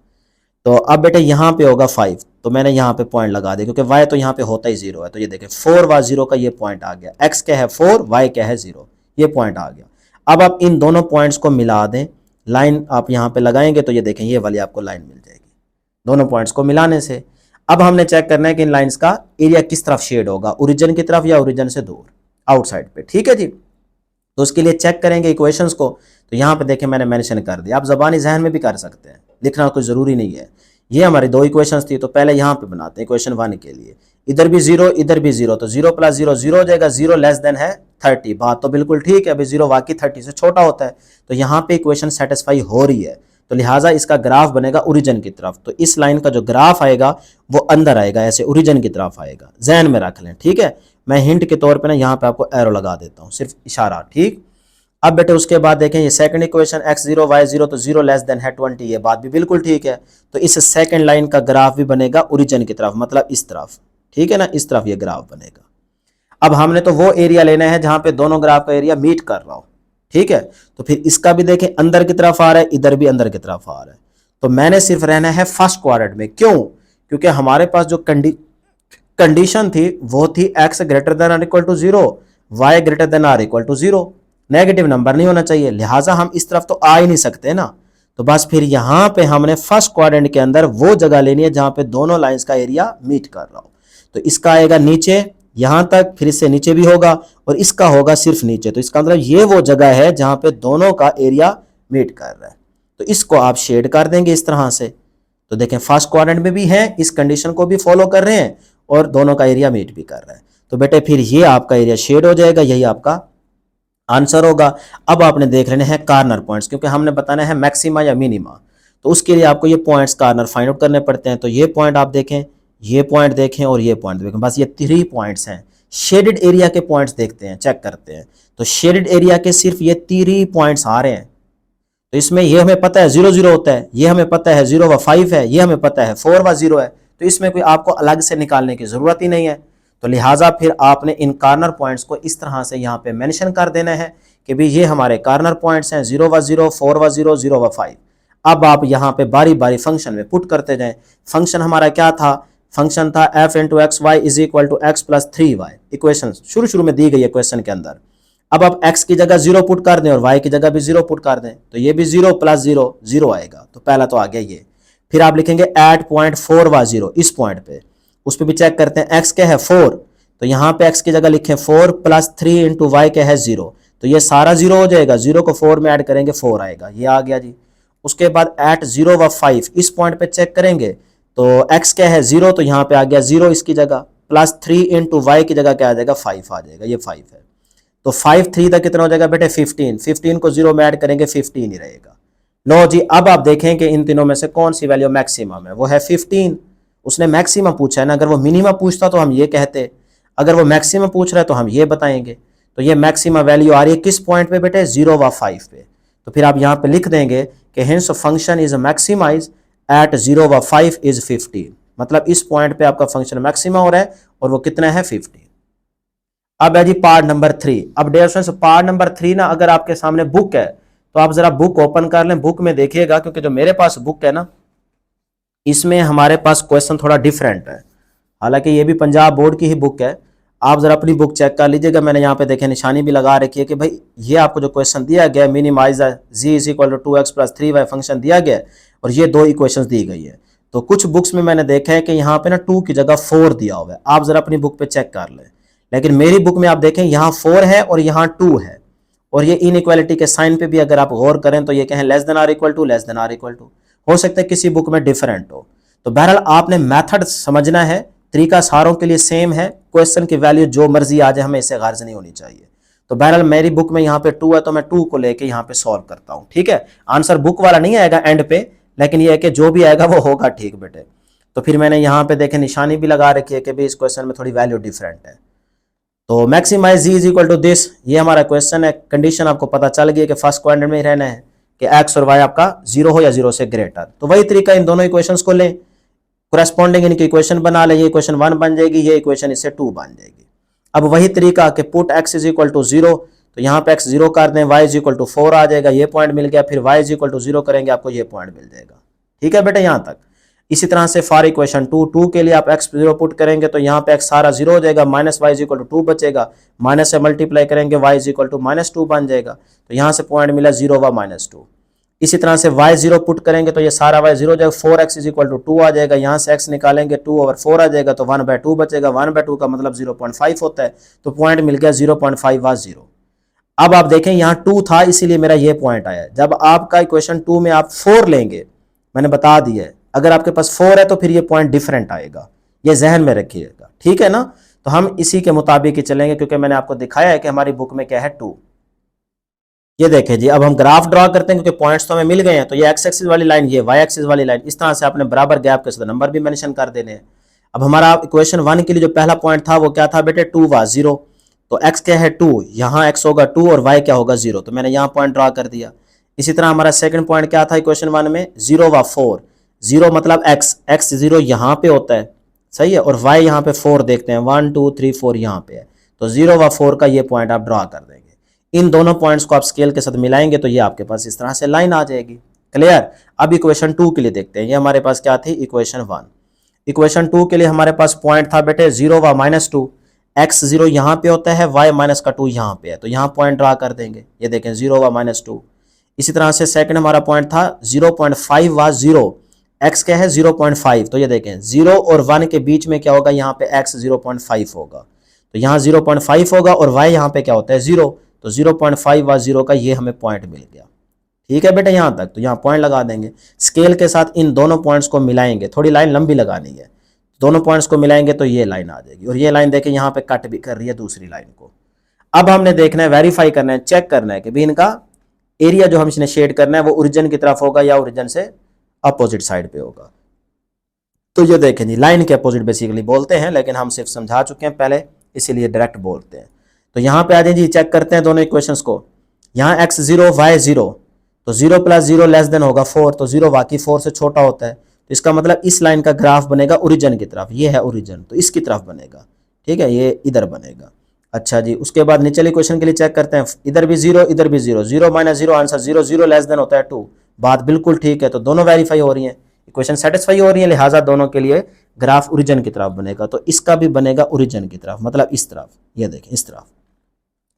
A: तो अब बेटे यहाँ पे होगा 5, तो मैंने यहाँ पे पॉइंट लगा दिया, क्योंकि y तो यहाँ पे होता ही 0 है, तो ये देखें 4 व 0 का ये पॉइंट आ गया, x क्या है 4, y क्या है 0, ये पॉइंट आ गया। अब आप इन दोनों पॉइंट्स को मिला दें, लाइन आप यहाँ पे लगाएंगे तो ये देखें ये वाली आपको लाइन मिल जाएगी दोनों पॉइंट्स को मिलाने से। अब हमने चेक करना है कि इन लाइन्स का एरिया किस तरफ शेड होगा, ओरिजिन की तरफ या ओरिजिन से दूर, आउटसाइड पे। ठीक है जी। तो उसके लिए चेक करेंगे इक्वेशंस को, तो यहाँ पे देखें मैंने मेंशन कर दिया, आप ज़बानी जहन में भी कर सकते हैं, लिखना कोई ज़रूरी नहीं है। ये हमारी दो इक्वेशंस थी, तो पहले यहाँ पे बनाते हैं इक्वेशन 1 के लिए, इधर भी 0 इधर भी 0, तो 0 प्लस 0 0 हो जाएगा, 0 लेस देन है 30, बात तो बिल्कुल ठीक है, अभी 0 वाकई 30 से छोटा होता है, तो यहाँ पे इक्वेशन सेटिस्फाई हो रही है, तो लिहाजा इसका ग्राफ बनेगा ओरिजिन की तरफ, तो इस लाइन का जो ग्राफ आएगा वो अंदर आएगा, ऐसे ओरिजिन की तरफ आएगा, जहन में रख लें। ठीक है, मैं हिंट के तौर पे ना यहाँ पे आपको एरो लगा देता हूँ, सिर्फ इशारा। ठीक, अब बेटे उसके बाद देखें ये सेकंड इक्वेशन x0 y0, तो 0 लेस देन है 20, ये बात भी बिल्कुल ठीक है, तो इस सेकंड लाइन का ग्राफ भी बनेगा ओरिजिन की तरफ, मतलब इस तरफ। ठीक है ना, इस तरफ ये ग्राफ बनेगा। अब हमने तो वो एरिया लेना है जहां पे दोनों ग्राफ का एरिया मीट कर रहा हो। ठीक है, तो फिर इसका भी देखें अंदर की तरफ आ रहा है, इधर भी अंदर की तरफ आ रहा है, तो मैंने सिर्फ रहना है फर्स्ट क्वाड्रेंट में। क्यों? क्योंकि हमारे पास जो कंडीशन थी वो थी x greater than or equal to 0, y greater than or equal to 0, negative number नहीं होना चाहिए, लिहाजा हम इस तरफ तो आ ही नहीं सकते ना, तो बस फिर यहाँ पे हमने फर्स्ट क्वाड्रेंट के अंदर वो जगह लेनी है जहां पे दोनों लाइंस का एरिया मीट कर रहा हो। तो इसका आएगा नीचे यहां तक, फिर इससे नीचे भी होगा और इसका होगा सिर्फ नीचे, तो इसका मतलब ये वो जगह है जहां पे दोनों का एरिया मीट कर रहा है, तो इसको आप शेड कर देंगे इस तरह से। तो देखें फर्स्ट क्वाड्रेंट में भी है, इस कंडीशन को भी फॉलो कर रहे हैं और दोनों का एरिया मीट भी कर रहा है, तो बेटे फिर ये आपका एरिया शेड हो जाएगा, यही आपका आंसर होगा। अब आपने देख लेने हैं कार्नर पॉइंट्स, क्योंकि हमने बताना है मैक्सिमा या मिनिमा, तो उसके लिए आपको ये पॉइंट्स कार्नर फाइंड आउट करने पड़ते हैं। तो ये पॉइंट आप देखें, ये पॉइंट देखें और ये पॉइंट देखें, बस ये 3 पॉइंट्स हैं। शेडेड एरिया के पॉइंट्स देखते हैं, चेक करते हैं, तो शेडेड एरिया के सिर्फ ये 3 पॉइंट्स आ रहे हैं, तो इसमें ये हमें पता है 0 0 होता है, ये हमें पता है 0 व 5 है, ये हमें पता है 4 व 0 है, तो इसमें कोई आपको अलग से निकालने की जरूरत ही नहीं है। तो लिहाजा फिर आपने इन कार्नर पॉइंट्स को इस तरह से यहाँ पे मेंशन कर देना है कि भी ये हमारे कार्नर पॉइंट्स हैं, 0 व 0, 4 व 0, 0 व 5। अब आप यहाँ पे बारी बारी फंक्शन में पुट करते जाएं। फंक्शन हमारा क्या था, फंक्शन था f into x y is equal to x plus 3y। Equation शुरू में दी गई है क्वेश्चन के अंदर। अब आप x की जगह 0 पुट कर दें और y की जगह भी 0 पुट कर दें, तो ये भी 0 प्लस 0 0 आएगा। तो पहला तो आ गया ये। फिर आप लिखेंगे एट पॉइंट 4 व 0, इस पॉइंट पे, उस पर भी चेक करते हैं। x क्या है 4, तो यहाँ पे x की जगह लिखें 4 प्लस 3 इंटू वाई क्या है 0, तो ये सारा 0 हो जाएगा। 0 को 4 में ऐड करेंगे 4 आएगा, ये आ गया जी। उसके बाद एट 0 व 5, इस पॉइंट पे चेक करेंगे तो x क्या है 0, तो यहाँ पे आ गया 0 इसकी जगह, प्लस 3 इंटू वाई की जगह क्या आ जाएगा 5 आ जाएगा, ये 5 है। तो 5 3 तक कितना हो जाएगा बेटे 15, 15 को 0 में ऐड करेंगे 15 ही रहेगा। लो जी, अब आप देखें कि इन तीनों में से कौन सी वैल्यू मैक्सिमम है, वो है 15। उसने मैक्सिमम पूछा है ना, अगर वो मिनिमम पूछता तो हम ये कहते, अगर वो मैक्सिमम पूछ रहा है तो हम ये बताएंगे। तो ये मैक्सिमम वैल्यू आ रही है किस पॉइंट पे बेटे 0 व 5 पे। तो फिर आप यहाँ पे लिख देंगे कि hence function is maximize at 0 व 5 इज 15, मतलब इस पॉइंट पे आपका फंक्शन मैक्सिमम हो रहा है और वो कितना है 15। अब है जी पार्ट नंबर 3। अब डियर स्टूडेंट्स पार्ट नंबर 3 ना, अगर आपके सामने बुक है तो आप जरा बुक ओपन कर लें, बुक में देखिएगा, क्योंकि जो मेरे पास बुक है ना इसमें हमारे पास क्वेश्चन थोड़ा डिफरेंट है। हालांकि ये भी पंजाब बोर्ड की ही बुक है, आप जरा अपनी बुक चेक कर लीजिएगा। मैंने यहाँ पे देखे निशानी भी लगा रखी है कि भाई ये आपको जो क्वेश्चन दिया गया minimize g is equal to 2x plus 3y function दिया गया है और ये दो इक्वेशंस दी गई है। तो कुछ बुक्स में मैंने देखा है कि यहाँ पे ना 2 की जगह 4 दिया हुआ है, आप जरा अपनी बुक पे चेक कर लें। लेकिन मेरी बुक में आप देखें यहाँ 4 है और यहाँ 2 है, और ये इनइक्वालिटी के साइन पे भी अगर आप गौर करें तो ये कहें less than or equal to, less than or equal to. हो सकता है किसी बुक में डिफरेंट हो। तो बहरहाल आपने मेथड समझना है, तरीका सारों के लिए सेम है। क्वेश्चन की वैल्यू जो मर्जी आ जाए, हमें इससे गार्ज नहीं होनी चाहिए। तो बहरहाल मेरी बुक में यहाँ पे 2 है तो मैं 2 को लेके यहाँ पे सॉल्व करता हूँ, ठीक है। आंसर बुक वाला नहीं आएगा एंड पे, लेकिन ये है कि जो भी आएगा वो होगा ठीक बेटे। तो फिर मैंने यहाँ पे देखे निशानी भी लगा रखी है कि भाई इस क्वेश्चन में थोड़ी वैल्यू डिफरेंट है। तो maximize g is equal to this, ये हमारा क्वेश्चन है। कंडीशन आपको पता चल गई कि फर्स्ट क्वाड्रेंट में ही रहना है कि एक्स और वाई आपका 0 हो या 0 से ग्रेटर। तो वही तरीका इन दोनों इक्वेशंस को लें, कोरेस्पॉन्डिंग इनकी इक्वेशन बना लें। ये इक्वेशन 1 बन जाएगी, ये इक्वेशन इससे 2 बन जाएगी। अब वही तरीका कि put x is equal to 0, तो यहाँ पे x 0 कर दें, y इज इक्वल टू 4 आ जाएगा, ये पॉइंट मिल गया। फिर y इज इक्वल टू 0 करेंगे, आपको ये पॉइंट मिल जाएगा, ठीक है बेटा यहाँ तक। इसी तरह से फॉर इक्वेशन 2 के लिए आप x 0 पुट करेंगे तो यहाँ पे x सारा 0 हो जाएगा, minus y is equal to 2 बचेगा, माइनस से मल्टीप्लाई करेंगे y इज इक्वल टू -2 बन जाएगा। तो यहाँ से पॉइंट मिला 0 व -2। इसी तरह से y 0 पुट करेंगे तो ये सारा y 0 हो जाएगा, 4x इज इक्वल टू 2 आ जाएगा। यहाँ से x निकालेंगे 2 ओवर 4 आ जाएगा, तो 1/2 बचेगा। 1/2 का मतलब 0.5 होता है, तो पॉइंट मिल गया 0.5 व 0। अब आप देखें यहाँ 2 था इसीलिए मेरा ये पॉइंट आया। जब आपका इक्वेशन 2 में आप 4 लेंगे, मैंने बता दिया है, अगर आपके पास 4 है तो फिर ये पॉइंट डिफरेंट आएगा, ये जहन में रखिएगा, ठीक है ना। तो हम इसी के मुताबिक ही चलेंगे, क्योंकि मैंने आपको दिखाया है कि हमारी बुक में क्या है 2। ये देखें जी, अब हम ग्राफ ड्रॉ करते हैं क्योंकि पॉइंट्स तो हमें मिल गए हैं। तो ये एक्स एक्सिस वाली लाइन, ये वाई एक्सिस वाली लाइन, इस तरह से आपने बराबर गैप के साथ नंबर भी मेंशन कर देने हैं। अब हमारा इक्वेशन 1 के लिए जो पहला पॉइंट था वो क्या था बेटे 2 व 0। तो x क्या है 2, यहाँ x होगा 2 और y क्या होगा 0, तो मैंने यहाँ पॉइंट ड्रॉ कर दिया। इसी तरह हमारा सेकंड पॉइंट क्या था इक्वेशन 1 में 0 व 4। 0 मतलब x 0 यहाँ पे होता है, सही है, और y यहाँ पे 4 देखते हैं, 1 2 3 4 यहाँ पे है। तो 0 व 4 का ये पॉइंट आप ड्रॉ कर देंगे। इन दोनों पॉइंट्स को आप स्केल के साथ मिलाएंगे तो ये आपके पास इस तरह से लाइन आ जाएगी। क्लियर। अब इक्वेशन 2 के लिए देखते हैं। ये हमारे पास क्या थी इक्वेशन 1। इक्वेशन 2 के लिए हमारे पास पॉइंट था बेटे 0 व -2। x 0 यहाँ पे होता है, y माइनस का 2 यहाँ पे है, तो यहाँ पॉइंट ड्रा कर देंगे। ये देखें 0 व -2। इसी तरह से सेकंड हमारा पॉइंट था 0.5 व 0। x क्या है 0.5, तो ये देखें 0 और 1 के बीच में क्या होगा, यहाँ पे x 0.5 होगा, तो यहाँ 0.5 होगा, और y यहाँ पे क्या होता है 0, तो 0.5 व 0 का ये हमें पॉइंट मिल गया। ठीक है बेटा यहाँ तक, तो यहाँ पॉइंट लगा देंगे। स्केल के साथ इन दोनों पॉइंट्स को मिलाएंगे, थोड़ी लाइन लंबी लगानी है, दोनों पॉइंट्स को मिलाएंगे तो ये लाइन आ जाएगी। और ये लाइन देखें यहाँ पे कट भी कर रही है दूसरी लाइन को। अब हमने देखना है, वेरीफाई करना है, चेक करना है कि भी इनका एरिया जो हम इसने शेड करना है वो ओरिजिन की तरफ होगा या ओरिजिन से अपोजिट साइड पे होगा। तो ये देखें जी, लाइन के अपोजिट बेसिकली बोलते हैं, लेकिन हम सिर्फ समझा चुके हैं पहले, इसीलिए डायरेक्ट बोलते हैं। तो यहाँ पे आ जाए जी, चेक करते हैं दोनों इक्वेशंस को। यहाँ x 0 y 0, तो 0 + 0 लेस देन होगा 4, तो 0 वाकई 4 से छोटा होता है, तो इसका मतलब इस लाइन का ग्राफ बनेगा ओरिजिन की तरफ। ये है ओरिजिन, तो इसकी तरफ बनेगा, ठीक है, ये इधर बनेगा। अच्छा जी, उसके बाद निचले इक्वेशन के लिए चेक करते हैं। इधर भी 0 इधर भी 0, 0 - 0 आंसर 0, 0 लेस देन होता है 2। बात बिल्कुल ठीक है, तो दोनों वेरीफाई हो रही हैं। इक्वेशन सेटिस्फाई हो रही है, लिहाजा दोनों के लिए ग्राफ ओरिजिन की तरफ बनेगा। तो इसका भी बनेगा ओरिजिन की तरफ, मतलब इस तरफ, ये देखें इस तरफ।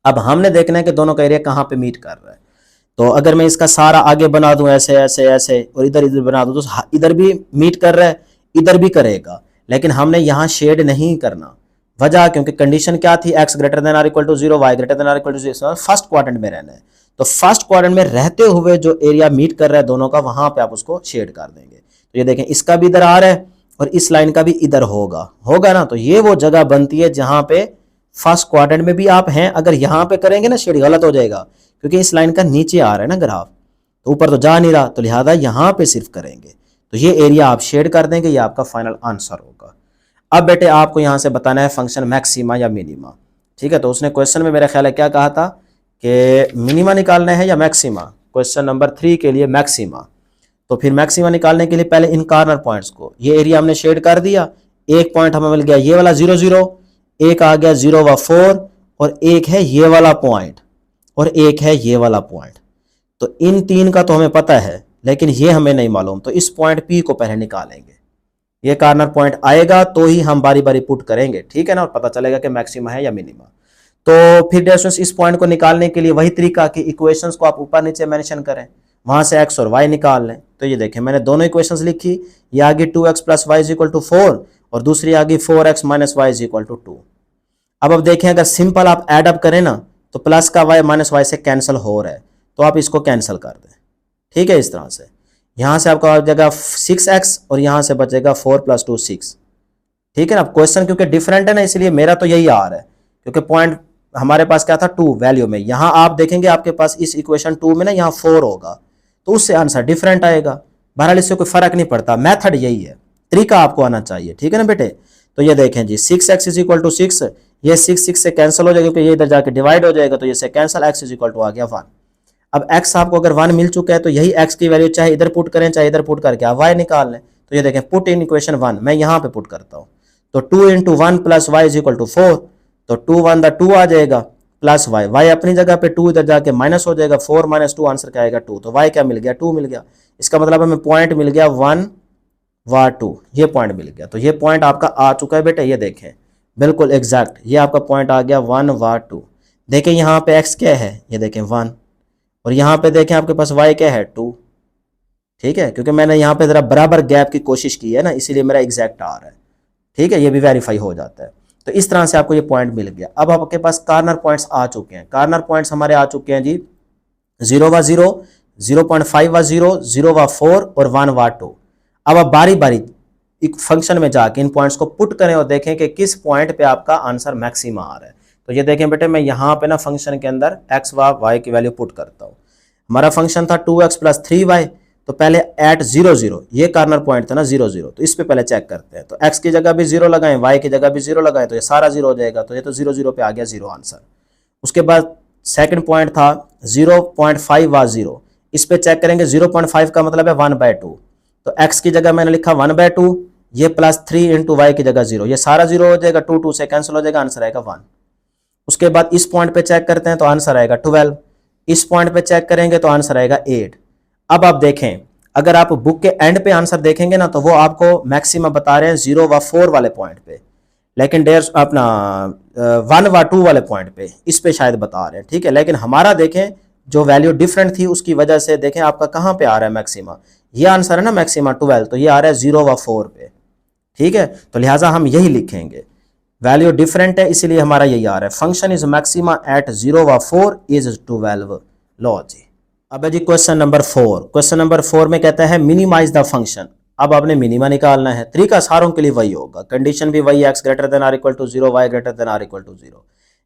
A: अब हमने देखना है कि दोनों का एरिया कहाँ पे मीट कर रहा है। तो अगर मैं इसका सारा आगे बना दूं ऐसे ऐसे ऐसे और इधर इधर बना दूं, तो इधर भी मीट कर रहा है, इधर भी करेगा, लेकिन हमने यहाँ शेड नहीं करना। वजह क्योंकि कंडीशन क्या थी, x greater than or equal to 0, y greater than or equal to 0, first quadrant में रहना है। तो फर्स्ट क्वाड्रेंट में रहते हुए जो एरिया मीट कर रहा है दोनों का, वहां पे आप उसको शेड कर देंगे। तो ये देखें, इसका भी इधर आ रहा है और इस लाइन का भी इधर होगा ना। तो ये वो जगह बनती है जहां पे फर्स्ट क्वाड्रेंट में भी आप हैं। अगर यहां पे करेंगे ना शेड, गलत हो जाएगा, क्योंकि इस लाइन का नीचे आ रहा है ना ग्राफ, तो ऊपर तो जा नहीं रहा, तो लिहाजा यहां पे सिर्फ करेंगे। तो ये एरिया आप शेड कर देंगे, ये आपका फाइनल आंसर होगा। अब बेटे आपको यहां से बताना है फंक्शन मैक्सिमा या मिनिमा। ठीक है, तो उसने क्वेश्चन में मेरा ख्याल है क्या कहा था कि मिनिमा निकालना है या मैक्सिमा। क्वेश्चन नंबर 3 के लिए मैक्सिमा। तो फिर मैक्सिमा निकालने के लिए पहले इन कॉर्नर पॉइंट्स को, ये एरिया हमने शेड कर दिया। एक पॉइंट हमें मिल गया ये वाला 0 0, एक आ गया 0 व 4, और एक है ये वाला पॉइंट, और एक है ये वाला पॉइंट। तो इन तीन का तो हमें पता है, लेकिन ये हमें नहीं मालूम। तो इस पॉइंट P को पहले निकालेंगे। ये कॉर्नर पॉइंट आएगा तो ही हम बारी बारी पुट करेंगे, ठीक है ना, और पता चलेगा कि मैक्सिमा है या मिनिमा। तो फिर डिस्टेंस इस पॉइंट को निकालने के लिए वही तरीका कि इक्वेशंस को आप ऊपर नीचे मेंशन करें, वहां से x और y निकाल लें। तो ये देखें, मैंने दोनों इक्वेशंस लिखी। ये आगे 2x plus y is equal to 4 और दूसरी आगे 4x minus y is equal to 2। अब देखें, अगर सिंपल आप एड अप करें ना, तो प्लस का y माइनस वाई से कैंसिल हो रहा है, तो आप इसको कैंसिल कर दें। ठीक है, इस तरह से यहां से आपका बचेगा 6x और यहां से बचेगा 4 प्लस 2 6। ठीक है ना। क्वेश्चन क्योंकि डिफरेंट है ना, इसलिए मेरा तो यही आ रहा है, क्योंकि पॉइंट हमारे पास क्या था 2 वैल्यू में। यहां आप देखेंगे आपके पास इस इक्वेशन 2 में ना यहाँ 4 होगा, तो उससे आंसर डिफरेंट आएगा। बहरहाल इससे कोई फर्क नहीं पड़ता, मेथड यही है, तरीका आपको आना चाहिए। ठीक है ना बेटे। तो ये देखें जी, 6x इज इक्वल टू 6, ये 6 से कैंसिल हो जाएगा क्योंकि ये इधर जाके डिवाइड हो जाएगा, तो ये से cancel, x is equal to आ गया 1। अब x आपको अगर 1 मिल चुका है तो यही x की वैल्यू चाहे इधर पुट करें चाहे इधर पुट करके आप y निकाल लें। तो ये देखें, पुट इन इक्वेशन 1, मैं यहाँ पे पुट करता हूँ। तो 2 into 1 plus y is equal to 4, तो 2 1 द 2 आ जाएगा, प्लस वाई, वाई अपनी जगह पे 2 इधर जाके माइनस हो जाएगा, 4 माइनस 2 आंसर क्या आएगा 2। तो वाई क्या मिल गया 2 मिल गया। इसका मतलब हमें पॉइंट मिल गया 1 व 2, ये पॉइंट मिल गया। तो ये पॉइंट आपका आ चुका है बेटे, ये देखें बिल्कुल एग्जैक्ट, ये आपका पॉइंट आ गया 1 व 2। देखें यहाँ पे x क्या है, ये देखें 1, और यहाँ पे देखें आपके पास y क्या है 2। ठीक है, क्योंकि मैंने यहाँ पे जरा बराबर गैप की कोशिश की है ना, इसीलिए मेरा एग्जैक्ट आ रहा है। ठीक है, ये भी वेरीफाई हो जाता है। तो इस तरह से आपको ये पॉइंट मिल गया। अब आपके पास कॉर्नर पॉइंट्स आ चुके हैं। कॉर्नर पॉइंट्स हमारे आ चुके हैं जी 0 व 0, 0.5 व 0, 0 व 4 और 1 व 2। अब आप बारी बारी एक फंक्शन में जाके इन पॉइंट्स को पुट करें और देखें कि किस पॉइंट पे आपका आंसर मैक्सिमा आ रहा है। तो ये देखें बेटे, मैं यहाँ पे ना फंक्शन के अंदर x व y की वैल्यू पुट करता हूँ। हमारा फंक्शन था 2x प्लस 3y, तो पहले एट 0 0, ये कॉर्नर पॉइंट था ना 0 0, तो इस पे पहले चेक करते हैं। तो x की जगह भी 0 लगाएं, y की जगह भी 0 लगाएं, तो ये सारा 0 हो जाएगा। तो ये तो 0 0 पे आ गया 0 आंसर। उसके बाद सेकंड पॉइंट था 0.5 व 0, इस पे चेक करेंगे, 0.5 का मतलब है 1/2, तो x की जगह मैंने लिखा 1/2, ये प्लस 3 इंटू वाई की जगह 0, ये सारा 0 हो जाएगा, 2 2 से कैंसिल हो जाएगा, आंसर आएगा 1। उसके बाद इस पॉइंट पे चेक करते हैं तो आंसर आएगा 12। इस पॉइंट पे चेक करेंगे तो आंसर आएगा 8। अब आप देखें, अगर आप बुक के एंड पे आंसर देखेंगे ना, तो वो आपको मैक्सिमम बता रहे हैं 0 व 4 वाले पॉइंट पे, लेकिन डेयर अपना 1 व 2 वाले पॉइंट पे, इस पे शायद बता रहे हैं। ठीक है, लेकिन हमारा देखें जो वैल्यू डिफरेंट थी उसकी वजह से देखें आपका कहाँ पे आ रहा है मैक्सिमा, ये आंसर है ना मैक्सिमा 12, तो ये आ रहा है 0 व 4 पे। ठीक है, तो लिहाजा हम यही लिखेंगे, वैल्यू डिफरेंट है इसलिए हमारा यही आ रहा है। फंक्शन इज मैक्सिमा एट 0 व 4 इज 12। लो जी, अब है जी क्वेश्चन नंबर 4। क्वेश्चन नंबर 4 में कहता है मिनिमाइज द फंक्शन। अब आपने मिनिमा निकालना है, तरीका सारों के लिए वही होगा, कंडीशन भी वही, x greater than or equal to 0, y greater than or equal to 0।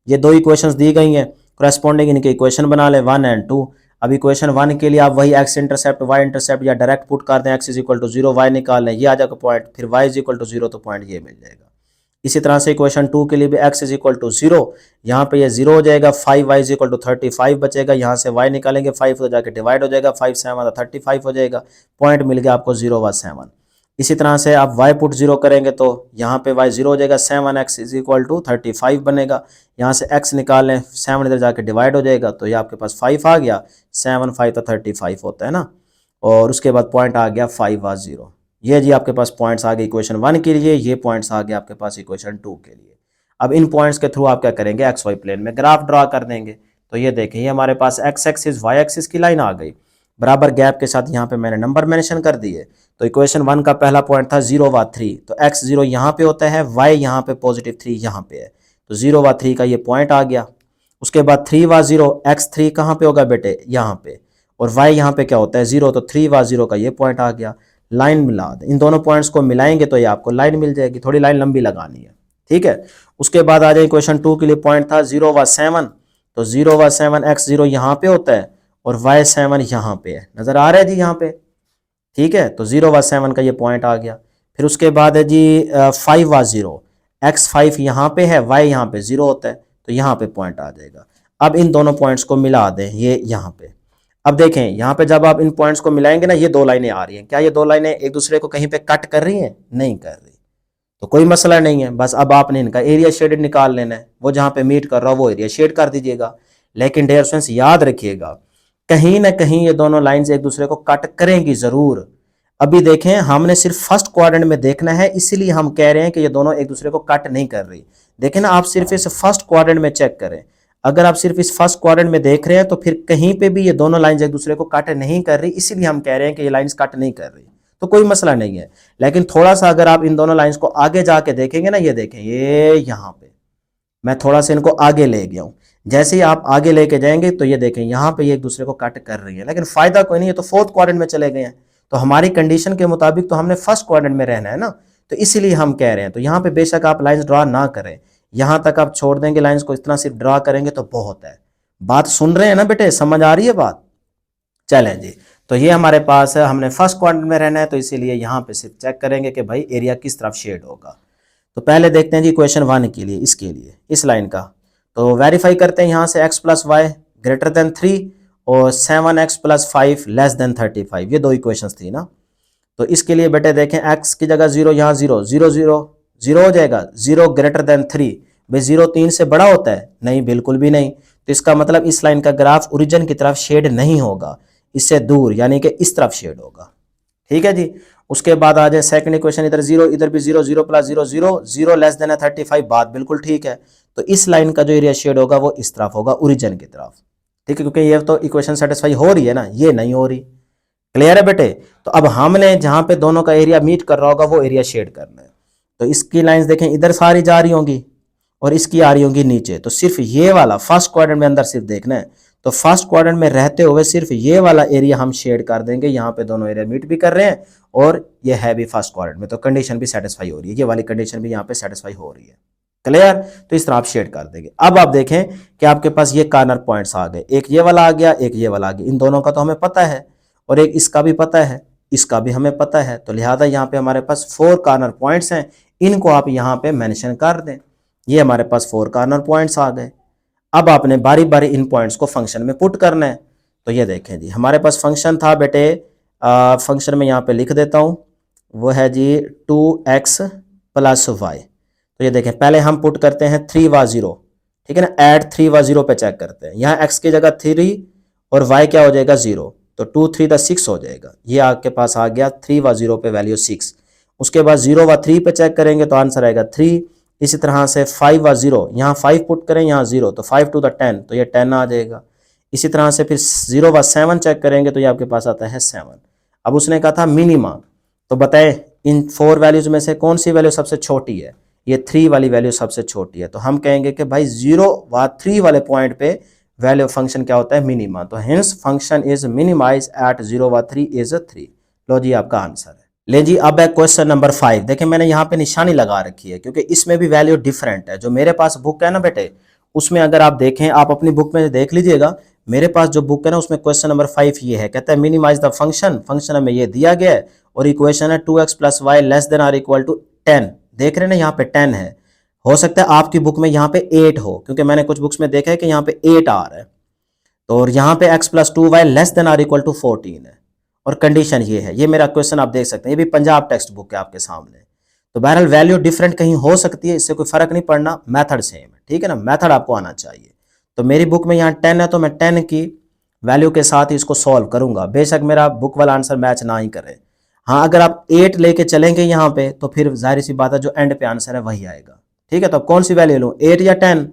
A: ये दो इक्वेशंस दी गई हैं, करस्पॉन्डिंग इनके इक्वेशन बना ले 1 एंड 2। अब इक्वेशन 1 के लिए आप वही x इंटरसेप्ट y इंटरसेप्ट या डायरेक्ट पुट कर दें, x is equal to 0, y निकाल लें, ये आ जाएगा पॉइंट, फिर y इज इक्वल टू 0, तो पॉइंट ये मिल जाएगा। इसी तरह से इक्वेशन 2 के लिए भी x इज इक्वल टू 0, यहाँ पे ये 0 हो जाएगा, 5y इज इक्वल टू 35 बचेगा, यहाँ से y निकालेंगे 5 तो जाके डिवाइड हो जाएगा, 5 7 35 हो जाएगा, पॉइंट मिल गया आपको 0 व 7। इसी तरह से आप y पुट 0 करेंगे तो यहाँ पे y 0 हो जाएगा, 7x इज इक्वल टू 35 बनेगा, यहाँ से x निकाल लें, 7 इधर जाके डिवाइड हो जाएगा, तो ये आपके पास 5 आ गया, 7 5 तो 35 होता है ना, और उसके बाद पॉइंट आ गया 5 व 0। ये जी आपके पास पॉइंट्स आ गए इक्वेशन 1 के लिए, ये पॉइंट्स आ गए आपके पास इक्वेशन 2 के लिए। अब इन पॉइंट्स के थ्रू आप क्या करेंगे, एक्स वाई प्लेन में ग्राफ ड्रा कर देंगे। तो ये देखें, ये हमारे पास एक्स एक्सिस वाई एक्सिस की लाइन आ गई, बराबर गैप के साथ यहाँ पे मैंने नंबर मेंशन कर दिए। तो इक्वेशन 1 का पहला पॉइंट था 0 व 3, तो एक्स 0 यहाँ पे होता है, वाई यहाँ पे पॉजिटिव 3 यहाँ पे है, तो 0 व 3 का ये पॉइंट आ गया। उसके बाद 3 व 0, एक्स 3 कहाँ पे होगा बेटे, यहाँ पे, और वाई यहाँ पे क्या होता है 0, तो 3 व 0 का ये पॉइंट आ गया। लाइन मिला दे, इन दोनों पॉइंट्स को मिलाएंगे तो ये आपको लाइन मिल जाएगी, थोड़ी लाइन लंबी लगानी है, ठीक है। उसके बाद आ जाए इक्वेशन 2 के लिए, पॉइंट था 0 व 7, तो 0 व 7 एक्स 0 यहाँ पे होता है और वाई 7 यहाँ पे है, नजर आ रहा है जी यहाँ पे, ठीक है। तो 0 व 7 का ये पॉइंट आ गया। फिर उसके बाद है जी 5 व 0, एक्स 5 यहाँ पे है, वाई यहाँ पे 0 होता है, तो यहाँ पे पॉइंट आ जाएगा। अब इन दोनों पॉइंट्स को मिला दें, ये यहाँ पे। अब देखें यहाँ पे जब आप इन पॉइंट्स को मिलाएंगे ना, ये दो लाइनें आ रही हैं, क्या ये दो लाइनें एक दूसरे को कहीं पे कट कर रही हैं, नहीं कर रही, तो कोई मसला नहीं है। बस अब आपने इनका एरिया शेडेड निकाल लेना है, वो जहाँ पे मीट कर रहा हो वो एरिया शेड कर दीजिएगा। लेकिन डियर स्टूडेंट्स याद रखिएगा, कहीं ना कहीं ये दोनों लाइंस एक दूसरे को कट करेंगी जरूर। अभी देखें, हमने सिर्फ फर्स्ट क्वाड्रेंट में देखना है, इसीलिए हम कह रहे हैं कि ये दोनों एक दूसरे को कट नहीं कर रही। देखें ना, आप सिर्फ इस फर्स्ट क्वाड्रेंट में चेक करें, अगर आप सिर्फ इस फर्स्ट क्वाड्रेंट में देख रहे हैं तो फिर कहीं पे भी ये दोनों लाइंस एक दूसरे को कट नहीं कर रही, इसीलिए हम कह रहे हैं कि ये लाइंस कट नहीं कर रही, तो कोई मसला नहीं है। लेकिन थोड़ा सा अगर आप इन दोनों लाइंस को आगे जाके देखेंगे ना, ये देखें, ये यहाँ पे मैं थोड़ा सा इनको आगे ले गया हूँ, जैसे ही आप आगे लेके जाएंगे तो ये देखें यहाँ पे ये एक दूसरे को कट कर रही है, लेकिन फायदा कोई नहीं है, तो फोर्थ क्वाड्रेंट में चले गए हैं, तो हमारी कंडीशन के मुताबिक तो हमने फर्स्ट क्वाड्रेंट में रहना है ना, तो इसीलिए हम कह रहे हैं। तो यहाँ पे बेशक आप लाइंस ड्रा ना करें, यहाँ तक आप छोड़ देंगे लाइंस को, इतना सिर्फ ड्रा करेंगे तो बहुत है। बात सुन रहे हैं ना बेटे, समझ आ रही है बात? चलें जी, तो ये हमारे पास है, हमने फर्स्ट क्वाड्रेंट में रहना है, तो इसीलिए यहाँ पे सिर्फ चेक करेंगे कि भाई एरिया किस तरफ शेड होगा। तो पहले देखते हैं जी क्वेश्चन 1 के लिए, इसके लिए इस लाइन का, तो वेरीफाई करते हैं यहाँ से x plus y greater than 3 और 7x प्लस 5 लेस देन 35, ये दो इक्वेशंस थी ना। तो इसके लिए बेटे देखें, x की जगह 0, यहाँ 0 0 0 0 हो जाएगा, 0 ग्रेटर देन 3, भाई 0 3 से बड़ा होता है, नहीं बिल्कुल भी नहीं, तो इसका मतलब इस लाइन का ग्राफ ओरिजिन की तरफ शेड नहीं होगा, इससे दूर यानी कि इस तरफ शेड होगा, ठीक है जी। उसके बाद आ जाए सेकंड इक्वेशन, इधर 0 इधर भी 0, 0 प्लस 0 0, 0 लेस देन 35, बात बिल्कुल ठीक है। तो इस लाइन का जो एरिया शेड होगा वो इस तरफ होगा, ओरिजिन की तरफ, ठीक है, क्योंकि ये तो इक्वेशन सेटिस्फाई हो रही है ना, ये नहीं हो रही। क्लियर है बेटे? तो अब हमने जहां पे दोनों का एरिया मीट कर रहा होगा वो एरिया शेड करना है। तो इसकी लाइंस देखें, इधर सारी जा रही होंगी और इसकी आ रही होंगी नीचे, तो सिर्फ ये वाला फर्स्ट क्वाड्रेंट में अंदर सिर्फ देखना है, तो फर्स्ट क्वाड्रेंट में रहते हुए सिर्फ ये वाला एरिया हम शेड कर देंगे, यहाँ पे दोनों एरिया मीट भी कर रहे हैं और ये है भी फर्स्ट क्वाड्रेंट में, तो कंडीशन भी सेटिस्फाई हो रही है, ये वाली कंडीशन भी यहाँ पे सेटिस्फाई हो रही है। क्लियर? तो इस तरह आप शेड कर देंगे। अब आप देखें कि आपके पास ये कॉर्नर पॉइंट्स आ गए, एक ये वाला आ गया, एक ये वाला आ गया, इन दोनों का तो हमें पता है और एक इसका भी पता है, इसका भी हमें पता है, तो लिहाजा यहाँ पे हमारे पास 4 कॉर्नर पॉइंट्स हैं, इनको आप यहाँ पे मेंशन कर दें। ये हमारे पास 4 कॉर्नर पॉइंट्स आ गए। अब आपने बारी बारी इन पॉइंट्स को फंक्शन में पुट करना है। तो ये देखें जी, हमारे पास फंक्शन था बेटे, फंक्शन में यहाँ पे लिख देता हूँ, वो है जी 2x प्लस वाई। तो ये देखें, पहले हम पुट करते हैं 3 व 0, ठीक है ना, ऐड 3 व 0 पे चेक करते हैं, यहाँ x की जगह 3 और y क्या हो जाएगा 0, तो 2 3 6 हो जाएगा, ये आपके पास आ गया 3 व 0 पे वैल्यू 6। उसके बाद 0 व 3 पे चेक करेंगे तो आंसर आएगा 3। इसी तरह से 5 व 0, यहाँ 5 पुट करें, यहाँ 0, तो 5 टू द 10, तो ये 10 आ जाएगा। इसी तरह से फिर 0 व 7 चेक करेंगे तो ये आपके पास आता है 7। अब उसने कहा था मिनिमा, तो बताए इन 4 वैल्यूज में से कौन सी वैल्यू सबसे छोटी है, ये 3 वाली वैल्यू सबसे छोटी है, तो हम कहेंगे कि भाई 0 व 3 वाले पॉइंट पे वैल्यू फंक्शन क्या होता है, मिनिमा, तो hence function is minimize at 0 व 3 इज 3। लो जी आपका आंसर है। ले जी अब है क्वेश्चन नंबर 5। देखिए मैंने यहाँ पे निशानी लगा रखी है क्योंकि इसमें भी वैल्यू डिफरेंट है। जो मेरे पास बुक है ना बेटे, उसमें अगर आप देखें, आप अपनी बुक में देख लीजिएगा, मेरे पास जो बुक है ना उसमें क्वेश्चन नंबर 5 ये है, कहता है मिनिमाइज द फंक्शन, फंक्शन हमें ये दिया गया है और इक्वेशन है 2x plus y less than or equal to 10। देख रहे हैं ना, यहाँ पे 10 है, हो सकता है आपकी बुक में यहाँ पे 8 हो, क्योंकि मैंने कुछ बुक्स में देखा है कि यहाँ पे 8 आ रहा है, तो और यहाँ पे x plus 2y less than or equal to 14 है और कंडीशन ये है। ये मेरा क्वेश्चन आप देख सकते हैं, ये भी पंजाब टेक्स्ट बुक है आपके सामने। तो बहरहाल वैल्यू डिफरेंट कहीं हो सकती है, इससे कोई फर्क नहीं पड़ना, मेथड सेम है, ठीक है ना, मेथड आपको आना चाहिए। तो मेरी बुक में यहाँ 10 है तो मैं 10 की वैल्यू के साथ ही इसको सॉल्व करूंगा, बेशक मेरा बुक वाला आंसर मैच ना ही करे, हाँ, अगर आप 8 लेके चलेंगे यहाँ पे तो फिर जाहिर सी बात है जो एंड पे आंसर है वही आएगा। ठीक है, तो अब कौन सी वैल्यू लूँ, 8 या 10?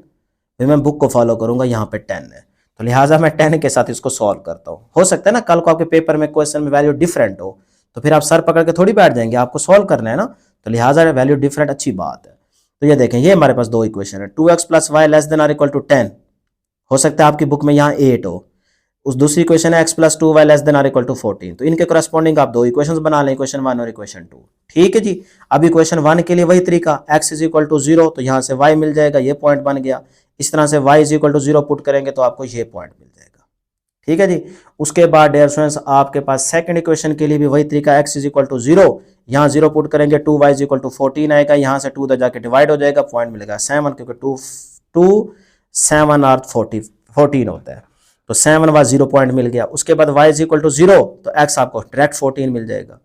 A: फिर मैं बुक को फॉलो करूंगा, यहाँ पे 10 है तो लिहाजा मैं 10 के साथ इसको सॉल्व करता हूँ। हो सकता है ना कल को आपके पेपर में क्वेश्चन में वैल्यू डिफरेंट हो, तो फिर आप सर पकड़ के थोड़ी बैठ जाएंगे, आपको सॉल्व करना है ना, तो लिहाजा वैल्यू डिफरेंट अच्छी बात है। तो ये देखें, ये हमारे पास दो इक्वेशन है, 2x plus y less than or equal to 10। हो सकता है आपकी बुक में यहाँ 8 हो। उस दूसरी इक्वेशन है x plus 2y less than or equal to 14। तो इनके करस्पॉन्डिंग आप दो इक्वेशंस बना लें, इक्वेशन 1 और इक्वेशन 2। ठीक है जी। अब इक्वेशन 1 के लिए वही तरीका, x इज इक्वल टू 0 तो यहाँ से y मिल जाएगा, ये पॉइंट बन गया। इस तरह से y is equal to 0 put करेंगे तो आपको ये पॉइंट मिल जाएगा। ठीक है जी। उसके बाद डियर स्टूडेंट्स आपके पास सेकंड इक्वेशन के लिए भी वही तरीका, x इज इक्वल टू 0, यहाँ 0 पुट करेंगे, 2y इज इक्वल टू 14 आएगा, यहाँ से 2 उधर जाके डिवाइड हो जाएगा, पॉइंट मिलेगा 7, क्योंकि 2 7 और 14 होता है, तो 7 व 0 पॉइंट मिल गया। उसके बाद y इज इक्वल टू 0 तो x आपको डायरेक्ट 14 मिल जाएगा,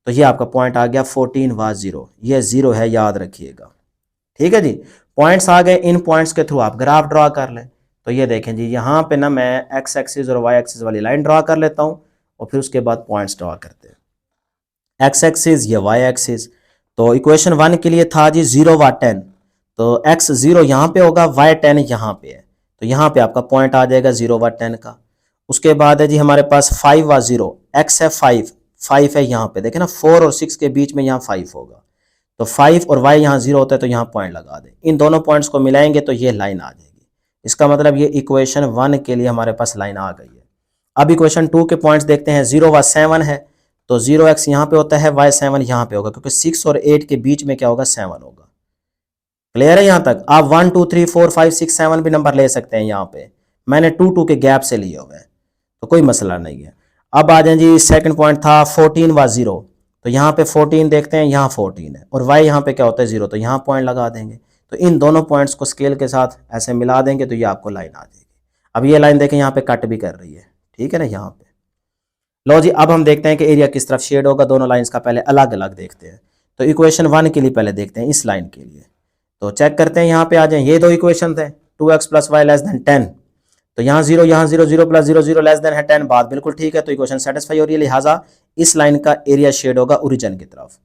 A: तो ये आपका पॉइंट आ गया 14 व 0, ये 0 है, याद रखिएगा। ठीक है जी। पॉइंट्स आ गए, इन पॉइंट्स के थ्रू आप ग्राफ ड्रॉ कर लें। तो ये देखें जी, यहाँ पे ना मैं x एक्सिस और y एक्सिस वाली लाइन ड्रॉ कर लेता हूँ और फिर उसके बाद पॉइंट्स ड्रॉ करते हैं। x एक्सिस या y एक्सिस, तो इक्वेशन 1 के लिए था जी 0 व 10, तो x 0 यहाँ पे होगा, y 10 यहाँ पे है, तो यहाँ पे आपका पॉइंट आ जाएगा 0 व 10 का। उसके बाद है जी हमारे पास 5 व 0, x है 5 है यहाँ पे, देखें ना 4 और 6 के बीच में यहाँ 5 होगा, तो 5 और y यहाँ 0 होता है तो यहाँ पॉइंट लगा दें। इन दोनों पॉइंट्स को मिलाएंगे तो ये लाइन आ जाएगी। इसका मतलब ये इक्वेशन 1 के लिए हमारे पास लाइन आ गई है। अब इक्वेशन 2 के पॉइंट्स देखते हैं, 0 व 7 है तो 0x यहाँ पे होता है, y 7 यहाँ पे होगा, क्योंकि 6 और 8 के बीच में क्या होगा, 7 होगा। क्लियर है यहाँ तक? आप 1 2 3 4 5 6 7 भी नंबर ले सकते हैं, यहाँ पे मैंने 2 के गैप से लिए हुए हैं, तो कोई मसला नहीं है। अब आ जाए जी, सेकंड पॉइंट था 14 व 0, तो यहाँ पे 14 देखते हैं, यहाँ 14 है, और y यहाँ पे क्या होता है 0, तो यहाँ पॉइंट लगा देंगे। तो इन दोनों पॉइंट्स को स्केल के साथ ऐसे मिला देंगे तो ये आपको लाइन आ जाएगी। अब ये लाइन देखें यहाँ पे कट भी कर रही है, ठीक है ना यहाँ पे। लो जी, अब हम देखते हैं कि एरिया किस तरफ शेड होगा, दोनों लाइन्स का पहले अलग अलग देखते हैं। तो इक्वेशन 1 के लिए पहले देखते हैं इस लाइन के लिए, तो चेक करते हैं, यहाँ पे आ जाए, ये दो इक्वेशन थे, 2x plus y less then 10, तो यहाँ 0 0 प्लस 0 0 लेस देन है 10, बात बिल्कुल ठीक है, तो इक्वेशन सेटिस्फाई हो रही है, लिहाजा इस लाइन का एरिया शेड होगा ओरिजिन की तरफ।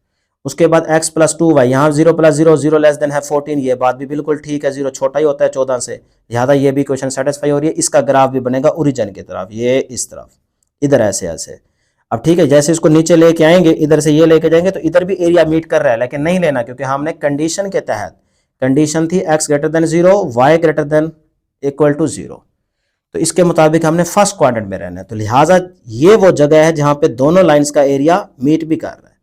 A: उसके बाद x प्लस 2y, यहाँ 0 प्लस 0 0 लेस देन है 14, ये बात भी बिल्कुल ठीक है, 0 छोटा ही होता है 14 से, लिहाजा ये भी इक्वेशन सेटिस्फाई हो रही है। इसका ग्राफ भी बनेगा ओरिजिन की तरफ, ये इस तरफ, इधर ऐसे ऐसे। अब ठीक है, जैसे इसको नीचे लेके आएंगे, इधर से ये लेके जाएंगे तो इधर भी एरिया मीट कर रहा है, लेकिन नहीं लेना, क्योंकि हमने कंडीशन के तहत, कंडीशन थी x greater than 0 y greater than equal to 0, तो इसके मुताबिक हमने फर्स्ट क्वाड्रेंट में रहना है, तो लिहाजा ये वो जगह है जहां पे दोनों लाइंस का एरिया मीट भी कर रहा है,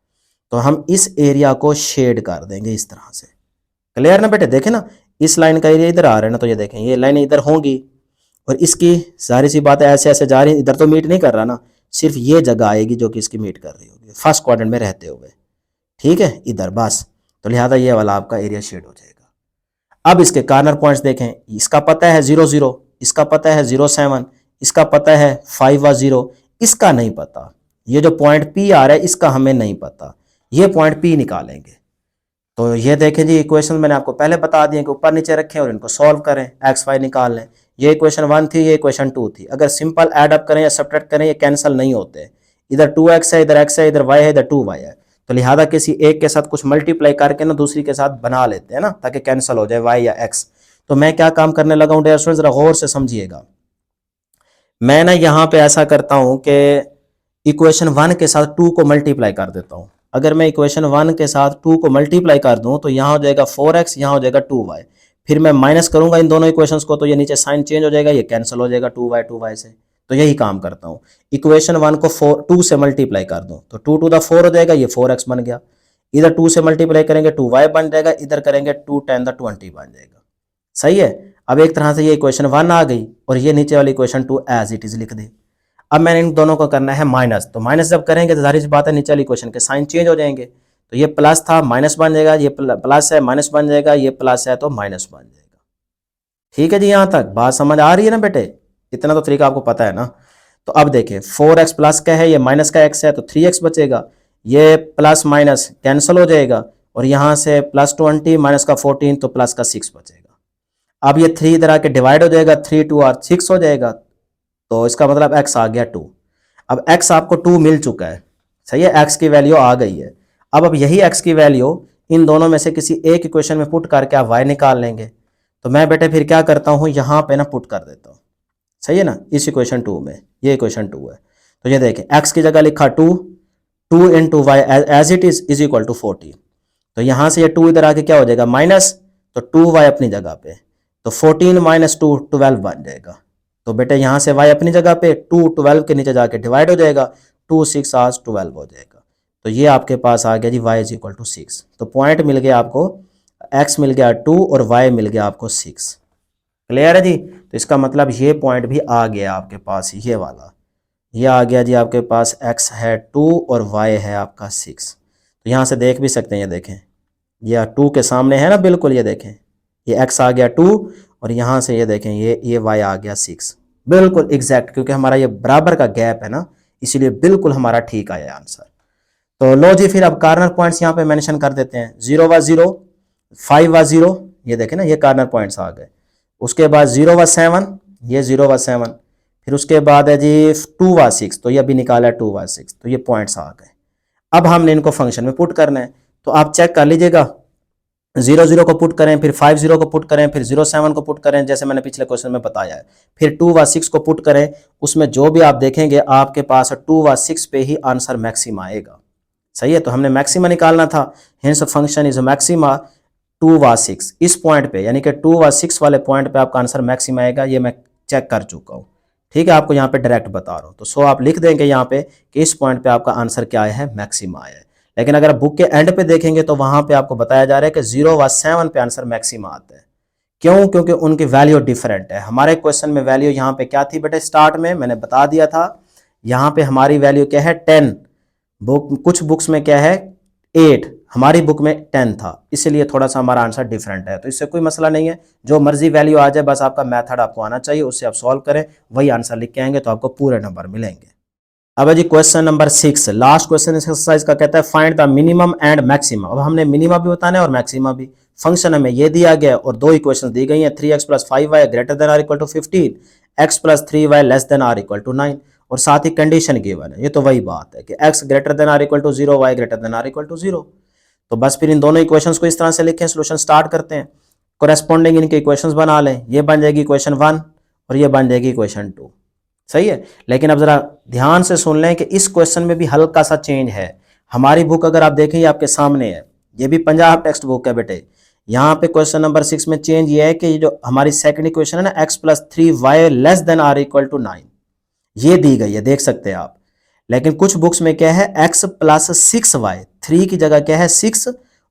A: तो हम इस एरिया को शेड कर देंगे इस तरह से। क्लियर ना बेटे? देखें ना, इस लाइन का एरिया इधर आ रहा है ना, तो ये देखें ये लाइन इधर होंगी और इसकी जाहिर सी बात है ऐसे ऐसे जा रही है, इधर तो मीट नहीं कर रहा ना, सिर्फ ये जगह आएगी जो कि इसकी मीट कर रही होगी फर्स्ट क्वाड्रेंट में रहते हुए, ठीक है, इधर बस, तो लिहाजा ये वाला आपका एरिया शेड हो जाएगा। अब इसके कार्नर पॉइंट्स देखें, इसका पता है 0 0, इसका पता है 0 7, इसका पता है 5 व 0, इसका नहीं पता, ये जो पॉइंट P आ रहा है इसका हमें नहीं पता, ये पॉइंट P निकालेंगे। तो ये देखें जी, इक्वेशन मैंने आपको पहले बता दिए कि ऊपर नीचे रखें और इनको सॉल्व करें, एक्स वाई निकाल लें। ये इक्वेशन 1 थी, ये इक्वेशन 2 थी, अगर सिंपल ऐड अप करें या सब्ट्रैक्ट करें ये कैंसिल नहीं होते, इधर 2x है, इधर x है, इधर y है, इधर 2y है, तो लिहाजा किसी एक के साथ कुछ मल्टीप्लाई करके ना दूसरी के साथ बना लेते हैं ना, ताकि कैंसिल हो जाए y या x। तो मैं क्या काम करने लगा हूँ डियर स्टूडेंट्स, जरा गौर से समझिएगा। मैं ना यहाँ पे ऐसा करता हूँ कि इक्वेशन 1 के साथ 2 को मल्टीप्लाई कर देता हूँ। अगर मैं इक्वेशन 1 के साथ 2 को मल्टीप्लाई कर दूं तो यहाँ हो जाएगा 4x, यहाँ हो जाएगा 2y, फिर मैं माइनस करूंगा इन दोनों इक्वेशंस को तो ये नीचे साइन चेंज हो जाएगा, ये कैंसिल हो जाएगा 2y से। तो यही काम करता हूँ, इक्वेशन 1 को 2 से मल्टीप्लाई कर दूं तो 2 टू द 4 हो जाएगा, ये 4x बन गया, इधर 2 से मल्टीप्लाई करेंगे 2y बन जाएगा, इधर करेंगे 2 10 द 20 बन जाएगा। सही है। अब एक तरह से ये इक्वेशन 1 आ गई और ये नीचे वाली इक्वेशन 2 एज इट इज लिख दी। अब मैंने इन दोनों को करना है माइनस, तो माइनस जब करेंगे तो जाहिर सी बात है नीचे वाली इक्वेशन के साइन चेंज हो जाएंगे, तो ये प्लस था माइनस बन जाएगा, ये प्लस है माइनस बन जाएगा, ये प्लस है तो माइनस बन जाएगा। ठीक है जी, यहाँ तक बात समझ आ रही है ना बेटे? इतना तो तरीका आपको पता है ना। तो अब देखें 4x प्लस का है, ये माइनस का x है तो 3x बचेगा, ये प्लस माइनस कैंसिल हो जाएगा और यहाँ से प्लस 20 माइनस का 14 तो प्लस का 6 बचेगा। अब ये 3 इधर आके डिवाइड हो जाएगा, 3 2 और 6 हो जाएगा, तो इसका मतलब x आ गया 2। अब x आपको 2 मिल चुका है, सही है, एक्स की वैल्यू आ गई है। अब यही एक्स की वैल्यू इन दोनों में से किसी एक इक्वेशन में पुट करके आप वाई निकाल लेंगे। तो मैं बेटे फिर क्या करता हूँ, यहाँ पे ना पुट कर देता हूँ। सही है ना, इस इक्वेशन 2 में, ये इक्वेशन 2 है। तो ये देखें, एक्स की जगह लिखा 2, 2 into y as it is equal to 14। तो यहाँ से ये 2 इधर आके क्या हो जाएगा माइनस, तो 2y अपनी जगह पे, तो 14 माइनस 2 12 बन जाएगा। तो बेटे यहाँ से y अपनी जगह पे, 2 12 के नीचे जाके डिवाइड हो जाएगा, 2 6 आज 12 हो जाएगा। तो ये आपके पास आ गया जी y इज इक्वल टू 6। तो पॉइंट मिल गया आपको, x मिल गया 2 और y मिल गया आपको 6। क्लियर है जी। तो इसका मतलब ये पॉइंट भी आ गया आपके पास, ये वाला, ये आ गया जी आपके पास, x है 2 और y है आपका 6। तो यहाँ से देख भी सकते हैं, ये देखें, ये 2 के सामने है ना बिल्कुल, ये देखें, ये x आ गया 2 और यहाँ से ये देखें ये y आ गया 6, बिल्कुल एग्जैक्ट, क्योंकि हमारा ये बराबर का गैप है ना, इसीलिए बिल्कुल हमारा ठीक आया आंसर। तो लो जी, फिर अब कार्नर पॉइंट्स यहाँ पे मेंशन कर देते हैं। 0 व 0, 5 व 0, ये देखें ना, ये कार्नर पॉइंट्स आ गए। उसके बाद 0 व 7, ये 0 व 7, फिर उसके बाद है जी 2 व 6, तो ये अभी निकाला 2 व 6, तो ये पॉइंट्स आ गए। अब हमने इनको फंक्शन में पुट करना है, तो आप चेक कर लीजिएगा, 0 0 को पुट करें, फिर 5 0 को पुट करें, फिर 0 7 को पुट करें, जैसे मैंने पिछले क्वेश्चन में बताया है, फिर 2 व 6 को पुट करें। उसमें जो भी आप देखेंगे आपके पास 2 व 6 पे ही आंसर मैक्सिमा आएगा। सही है, तो हमने मैक्सिमा निकालना था, हेंस फंक्शन इज मैक्सिमा 2 व 6 इस पॉइंट पे, यानी कि 2 व 6 वाले पॉइंट पे आपका आंसर मैक्सिमा आएगा। ये मैं चेक कर चुका हूँ, ठीक है, आपको यहाँ पे डायरेक्ट बता रहा हूँ। तो सो आप लिख देंगे यहाँ पे कि इस पॉइंट पे आपका आंसर क्या आया है, मैक्सिमा आया है। लेकिन अगर आप बुक के एंड पे देखेंगे तो वहां पे आपको बताया जा रहा है कि 0 व 7 पे आंसर मैक्सिमा आता है। क्यों? क्योंकि उनकी वैल्यू डिफरेंट है। हमारे क्वेश्चन में वैल्यू यहाँ पे क्या थी बेटे, स्टार्ट में मैंने बता दिया था, यहाँ पे हमारी वैल्यू क्या है 10, कुछ बुक्स में क्या है 8, हमारी बुक में 10 था, इसलिए थोड़ा सा हमारा आंसर डिफरेंट है। तो इससे कोई मसला नहीं है, जो मर्जी वैल्यू आ जाए, बस आपका मेथड आपको आना चाहिए, उससे आप सॉल्व करें, वही आंसर लिख के आएंगे तो आपको पूरे नंबर मिलेंगे। अब है जी क्वेश्चन नंबर 6, लास्ट क्वेश्चन इस एक्सरसाइज का, कहता है find the minimum and maximum. अब हमने मिनिमम भी बताना है और मैक्सिमम भी। फंक्शन हमें ये दिया गया और दो इक्वेशन दी गई हैं, 3x + 5y greater than or equal to 15, x + 3y less than or equal to 9, और साथ ही कंडीशन गिवन है। ये तो वही बात है कि x greater than or equal to 0, y greater than or equal to 0। तो बस फिर इन दोनों इक्वेशंस को इस तरह से लिखें, सोल्यूशन स्टार्ट करते हैं, कोरेस्पॉन्डिंग इनके इक्वेशंस बना लें। ये बन जाएगी इक्वेशन 1 और ये बन जाएगी इक्वेशन 2। सही है, लेकिन अब जरा ध्यान से सुन लें कि इस क्वेश्चन में भी हल्का सा चेंज है। हमारी बुक अगर आप देखें, ये आपके सामने है, ये भी पंजाब टेक्स्ट बुक है बेटे। यहाँ पे क्वेश्चन नंबर 6 में चेंज ये है कि ये जो हमारी सेकंड इक्वेशन है ना, x + 3y less than or equal to 9, ये दी गई है, देख सकते हैं आप। लेकिन कुछ बुक्स में क्या है, x + 6y, 3 की जगह क्या है 6,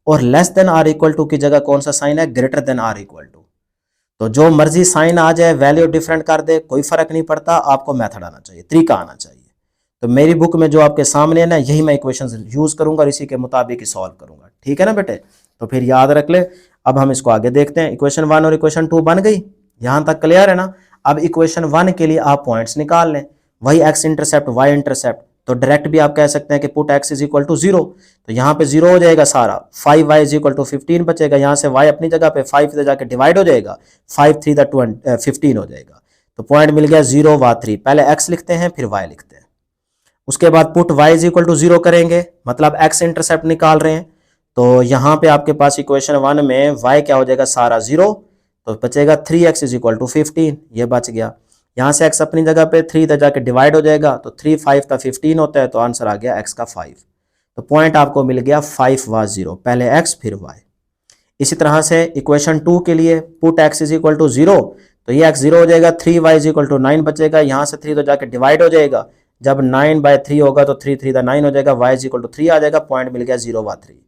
A: और less than or equal to की जगह कौन सा साइन है, greater than or equal to. तो जो मर्जी साइन आ जाए, वैल्यू डिफरेंट कर दे, कोई फर्क नहीं पड़ता, आपको मेथड आना चाहिए, तरीका आना चाहिए। तो मेरी बुक में जो आपके सामने है ना, यही मैं इक्वेशंस यूज करूंगा और इसी के मुताबिक ही सॉल्व करूंगा, ठीक है ना बेटे। तो फिर याद रख ले। अब हम इसको आगे देखते हैं। इक्वेशन 1 और इक्वेशन 2 बन गई, यहां तक क्लियर है ना। अब इक्वेशन 1 के लिए आप पॉइंट्स निकाल लें, वही एक्स इंटरसेप्ट वाई इंटरसेप्ट। तो डायरेक्ट भी आप कह सकते हैं कि put x is equal to 0, तो यहाँ पे 0 हो जाएगा सारा, 5y इज इक्वल टू 15 बचेगा, यहाँ से y अपनी जगह पे 5 इधर जाके डिवाइड हो जाएगा, 5 3 15 हो जाएगा। तो पॉइंट मिल गया 0 व 3, पहले x लिखते हैं फिर y लिखते हैं। उसके बाद put y is equal to 0 करेंगे, मतलब x इंटरसेप्ट निकाल रहे हैं। तो यहाँ पे आपके पास इक्वेशन 1 में y क्या हो जाएगा, सारा 0, तो बचेगा 3x इज इक्वल टू 15, ये बच गया। यहाँ से x अपनी जगह पे 3 इधर जाके डिवाइड हो जाएगा, तो 3 5 का 15 होता है, तो आंसर आ गया x का 5। तो पॉइंट आपको मिल गया 5 व 0, पहले x फिर y। इसी तरह से इक्वेशन 2 के लिए put x is equal to 0, तो ये x 0 हो जाएगा, 3y इज इक्वल टू 9 बचेगा, यहाँ से 3 तो जाके डिवाइड हो जाएगा, जब 9/3 होगा तो 3 3 9 हो जाएगा, y इज इक्वल टू 3 आ जाएगा, पॉइंट मिल गया 0 व 3।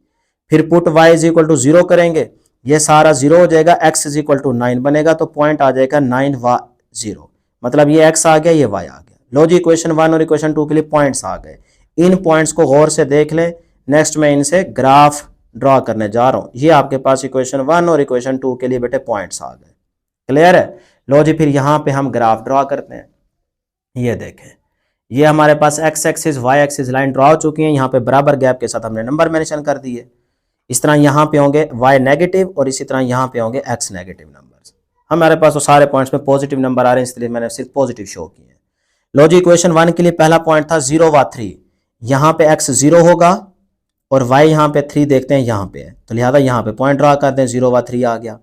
A: फिर put y is equal to 0 करेंगे, ये सारा 0 हो जाएगा, x इज इक्वल टू 9 बनेगा, तो पॉइंट आ जाएगा 9 व 0, मतलब ये x आ गया, ये y आ गया। लो जी, इक्वेशन 1 और इक्वेशन 2 के लिए पॉइंट्स आ गए। इन पॉइंट्स को गौर से देख लें, नेक्स्ट मैं इनसे ग्राफ ड्रॉ करने जा रहा हूं। ये आपके पास इक्वेशन 1 और इक्वेशन 2 के लिए बेटे पॉइंट्स आ गए, क्लियर है। लो जी, फिर यहां पे हम ग्राफ ड्रॉ करते हैं। ये देखें, ये हमारे पास x axis y axis line draw हो चुकी है, यहाँ पे बराबर गैप के साथ हमने नंबर मेंशन कर दिए। इस तरह यहाँ पे होंगे y नेगेटिव और इसी तरह यहाँ पे होंगे x नेगेटिव नंबर्स। हमारे पास तो सारे पॉइंट्स में पॉजिटिव नंबर आ रहे हैं, इसलिए मैंने सिर्फ पॉजिटिव शो किए हैं। लो जी, इक्वेशन 1 के लिए पहला पॉइंट था 0 व 3, यहाँ पे x 0 होगा और y यहाँ पे 3 देखते हैं यहाँ पे है, तो लिहाजा यहाँ पे पॉइंट ड्रा करते हैं, 0 व 3 आ गया।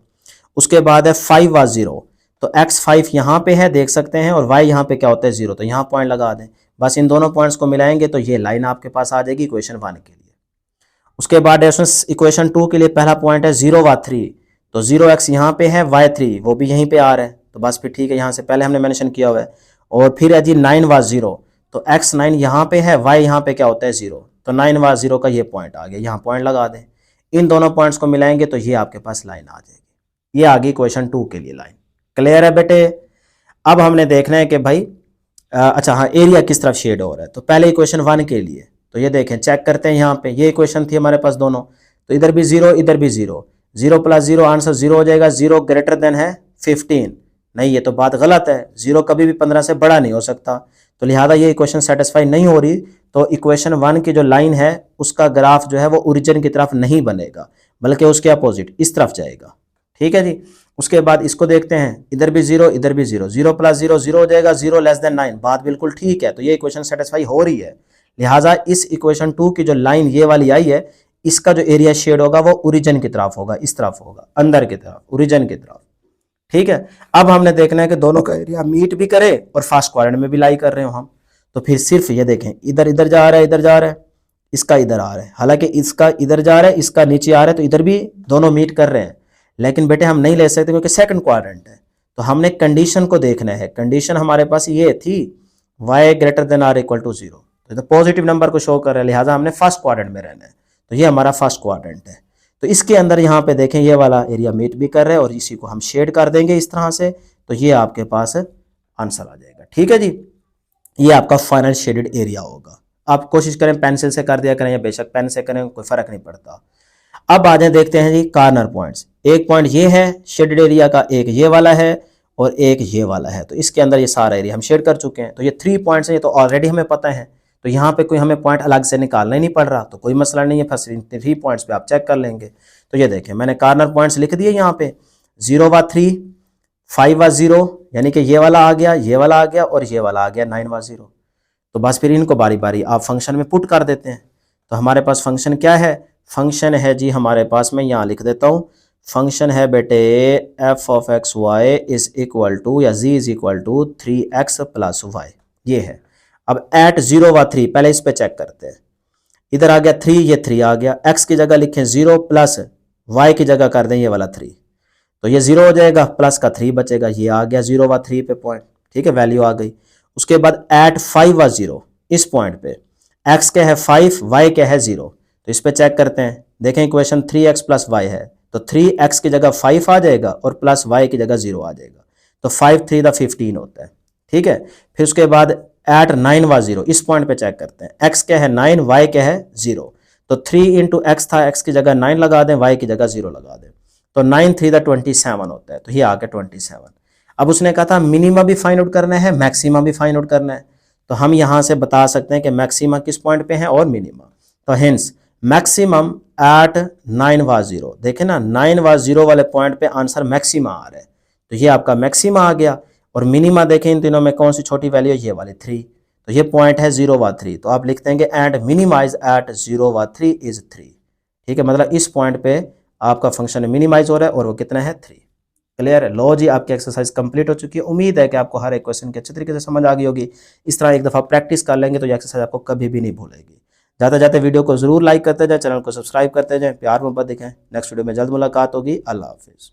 A: उसके बाद है 5 व 0, तो x 5 यहाँ पे है देख सकते हैं और y यहाँ पे क्या होता है 0, तो यहाँ पॉइंट लगा दें। बस इन दोनों पॉइंट्स को मिलाएंगे तो ये लाइन आपके पास आ जाएगी इक्वेशन 1 के लिए। उसके बाद इक्वेशन 2 के लिए पहला पॉइंट है 0 व 3, तो 0x यहाँ पे है, y3 वो भी यहीं पे आ रहा है, तो बस फिर ठीक है, यहाँ से पहले हमने मेंशन किया हुआ है। और फिर है जी 9 व 0, तो x 9 यहाँ पे है, y यहाँ पे क्या होता है 0, तो 9 व 0 का ये पॉइंट आ गया, यहाँ पॉइंट लगा दें। इन दोनों पॉइंट्स को मिलाएंगे तो ये आपके पास लाइन आ जाएगी। ये आ गई क्वेश्चन 2 के लिए लाइन। क्लियर है बेटे? अब हमने देखना है कि भाई अच्छा हाँ, एरिया किस तरफ शेड हो रहा है। तो पहले इक्वेशन 1 के लिए तो ये देखें, चेक करते हैं, यहाँ पे ये इक्वेशन थी हमारे पास दोनों, तो इधर भी 0 इधर भी 0, 0 + 0 आंसर 0 हो जाएगा। 0 ग्रेटर देन है 15, नहीं ये तो बात गलत है, 0 कभी भी 15 से बड़ा नहीं हो सकता, तो लिहाजा ये इक्वेशन सेटिस्फाई नहीं हो रही। तो इक्वेशन 1 की जो लाइन है उसका ग्राफ जो है वो ओरिजिन की तरफ नहीं बनेगा, बल्कि उसके अपोजिट इस तरफ जाएगा। ठीक है जी। उसके बाद इसको देखते हैं, इधर भी 0 इधर भी 0, 0 + 0 0 हो जाएगा, 0 < 9, बात बिल्कुल ठीक है, तो ये इक्वेशन सेटिस्फाई हो रही है। लिहाजा इस इक्वेशन 2 की जो लाइन ये वाली आई है, इसका जो एरिया शेड होगा वो ओरिजिन की तरफ होगा, इस तरफ होगा, अंदर की तरफ, ओरिजिन की तरफ। ठीक है। अब हमने देखना है कि दोनों का एरिया मीट भी करे और फर्स्ट क्वाड्रेंट में भी लाई कर रहे हो हम, तो फिर सिर्फ ये देखें, इधर इधर जा रहा है, इधर जा रहा है, इसका इधर आ रहा है, हालांकि इसका इधर जा रहा है, इसका नीचे आ रहा है, तो इधर भी दोनों मीट कर रहे हैं। लेकिन बेटे हम नहीं ले सकते क्योंकि सेकंड क्वाड्रेंट है, तो हमने कंडीशन को देखना है। कंडीशन हमारे पास ये थी y > or = 0, तो पॉजिटिव नंबर को शो कर रहा है, लिहाजा हमने फर्स्ट क्वाड्रेंट में रहना है, तो ये हमारा फर्स्ट क्वाड्रेंट है। तो इसके अंदर यहाँ पे देखें ये वाला एरिया मीट भी कर रहा है और इसी को हम शेड कर देंगे इस तरह से, तो ये आपके पास आंसर आ जाएगा। ठीक है जी, ये आपका फाइनल शेडेड एरिया होगा। आप कोशिश करें पेंसिल से कर दिया करें या बेशक पेन से करें, कोई फर्क नहीं पड़ता। अब आ जाए देखते हैं जी कॉर्नर पॉइंट्स। एक पॉइंट ये है शेडेड एरिया का, एक ये वाला है और एक ये वाला है, तो इसके अंदर ये सारा एरिया हम शेड कर चुके हैं। तो ये 3 पॉइंट्स हैं, ये तो ऑलरेडी हमें पता है, तो यहाँ पे कोई हमें पॉइंट अलग से निकालना ही नहीं पड़ रहा, तो कोई मसला नहीं है, फर्स्ट 3 पॉइंट्स पे आप चेक कर लेंगे। तो ये देखें मैंने कॉर्नर पॉइंट्स लिख दिए यहाँ पे, 0 व 3, 5 व 0, यानी कि ये वाला आ गया, ये वाला आ गया और ये वाला आ गया 9 व 0। तो बस फिर इनको बारी बारी आप फंक्शन में पुट कर देते हैं। तो हमारे पास फंक्शन क्या है, फंक्शन है जी हमारे पास, मैं यहाँ लिख देता हूँ, फंक्शन है बेटे f(x(y) या z = 3x + y, ये है। अब एट 0 व 3 पहले इस पे चेक करते हैं, इधर आ गया 3, ये 3 आ गया, x की जगह लिखें 0 प्लस y की जगह कर दें ये वाला 3, तो ये 0 हो जाएगा, प्लस का 3 बचेगा, ये आ गया 0 व 3 पे पॉइंट। ठीक है, वैल्यू आ गई। उसके बाद एट 5 व 0, इस पॉइंट पे x क्या है 5, y क्या है 0, तो इस पे चेक करते हैं, देखें इक्वेशन 3x + y है, तो 3x की जगह 5 आ जाएगा और प्लस y की जगह 0 आ जाएगा, तो 5 3 = 15 होता है। ठीक है, फिर उसके बाद एट 9 व 0, इस पॉइंट पे चेक करते हैं, x क्या है 9, y क्या है 0, तो 3 × x था, x की जगह 9 लगा दें, y की जगह 0 लगा दें, तो 9 3 = 27 होता है, तो ये आ गया 27। अब उसने कहा था मिनिमम भी फाइंड आउट करना है, मैक्सिमा भी फाइंड आउट करना है, तो हम यहाँ से बता सकते हैं कि मैक्सिमा किस पॉइंट पे है और मिनिमम, तो हेंस मैक्सिमम एट 9 व 0, देखें ना 9 व 0 वाले पॉइंट पे आंसर मैक्सिमा आ रहा है, तो ये आपका मैक्सिमा आ गया। और मिनिमा देखें इन तीनों में कौन सी छोटी वैल्यू है, ये वाली 3, तो ये पॉइंट है 0 व 3, तो आप लिख देंगे एंड मिनिमाइज एट 0 व 3 = 3। ठीक है, मतलब इस पॉइंट पे आपका फंक्शन मिनिमाइज हो रहा है और वो कितना है 3। क्लियर है? लो जी, आपकी एक्सरसाइज कंप्लीट हो चुकी है। उम्मीद है कि आपको हर एक क्वेश्चन की अच्छी तरीके से समझ आ गई होगी। इस तरह एक दफ़ा प्रैक्टिस कर लेंगे तो ये एक्सरसाइज आपको कभी भी नहीं भूलेगी। जाते जाते वीडियो को जरूर लाइक करते जाए, चैनल को सब्सक्राइब करते जाएं, प्यार मोहब्बत दिखाएं। नेक्स्ट वीडियो में जल्द मुलाकात होगी। अल्लाह हाफिज़।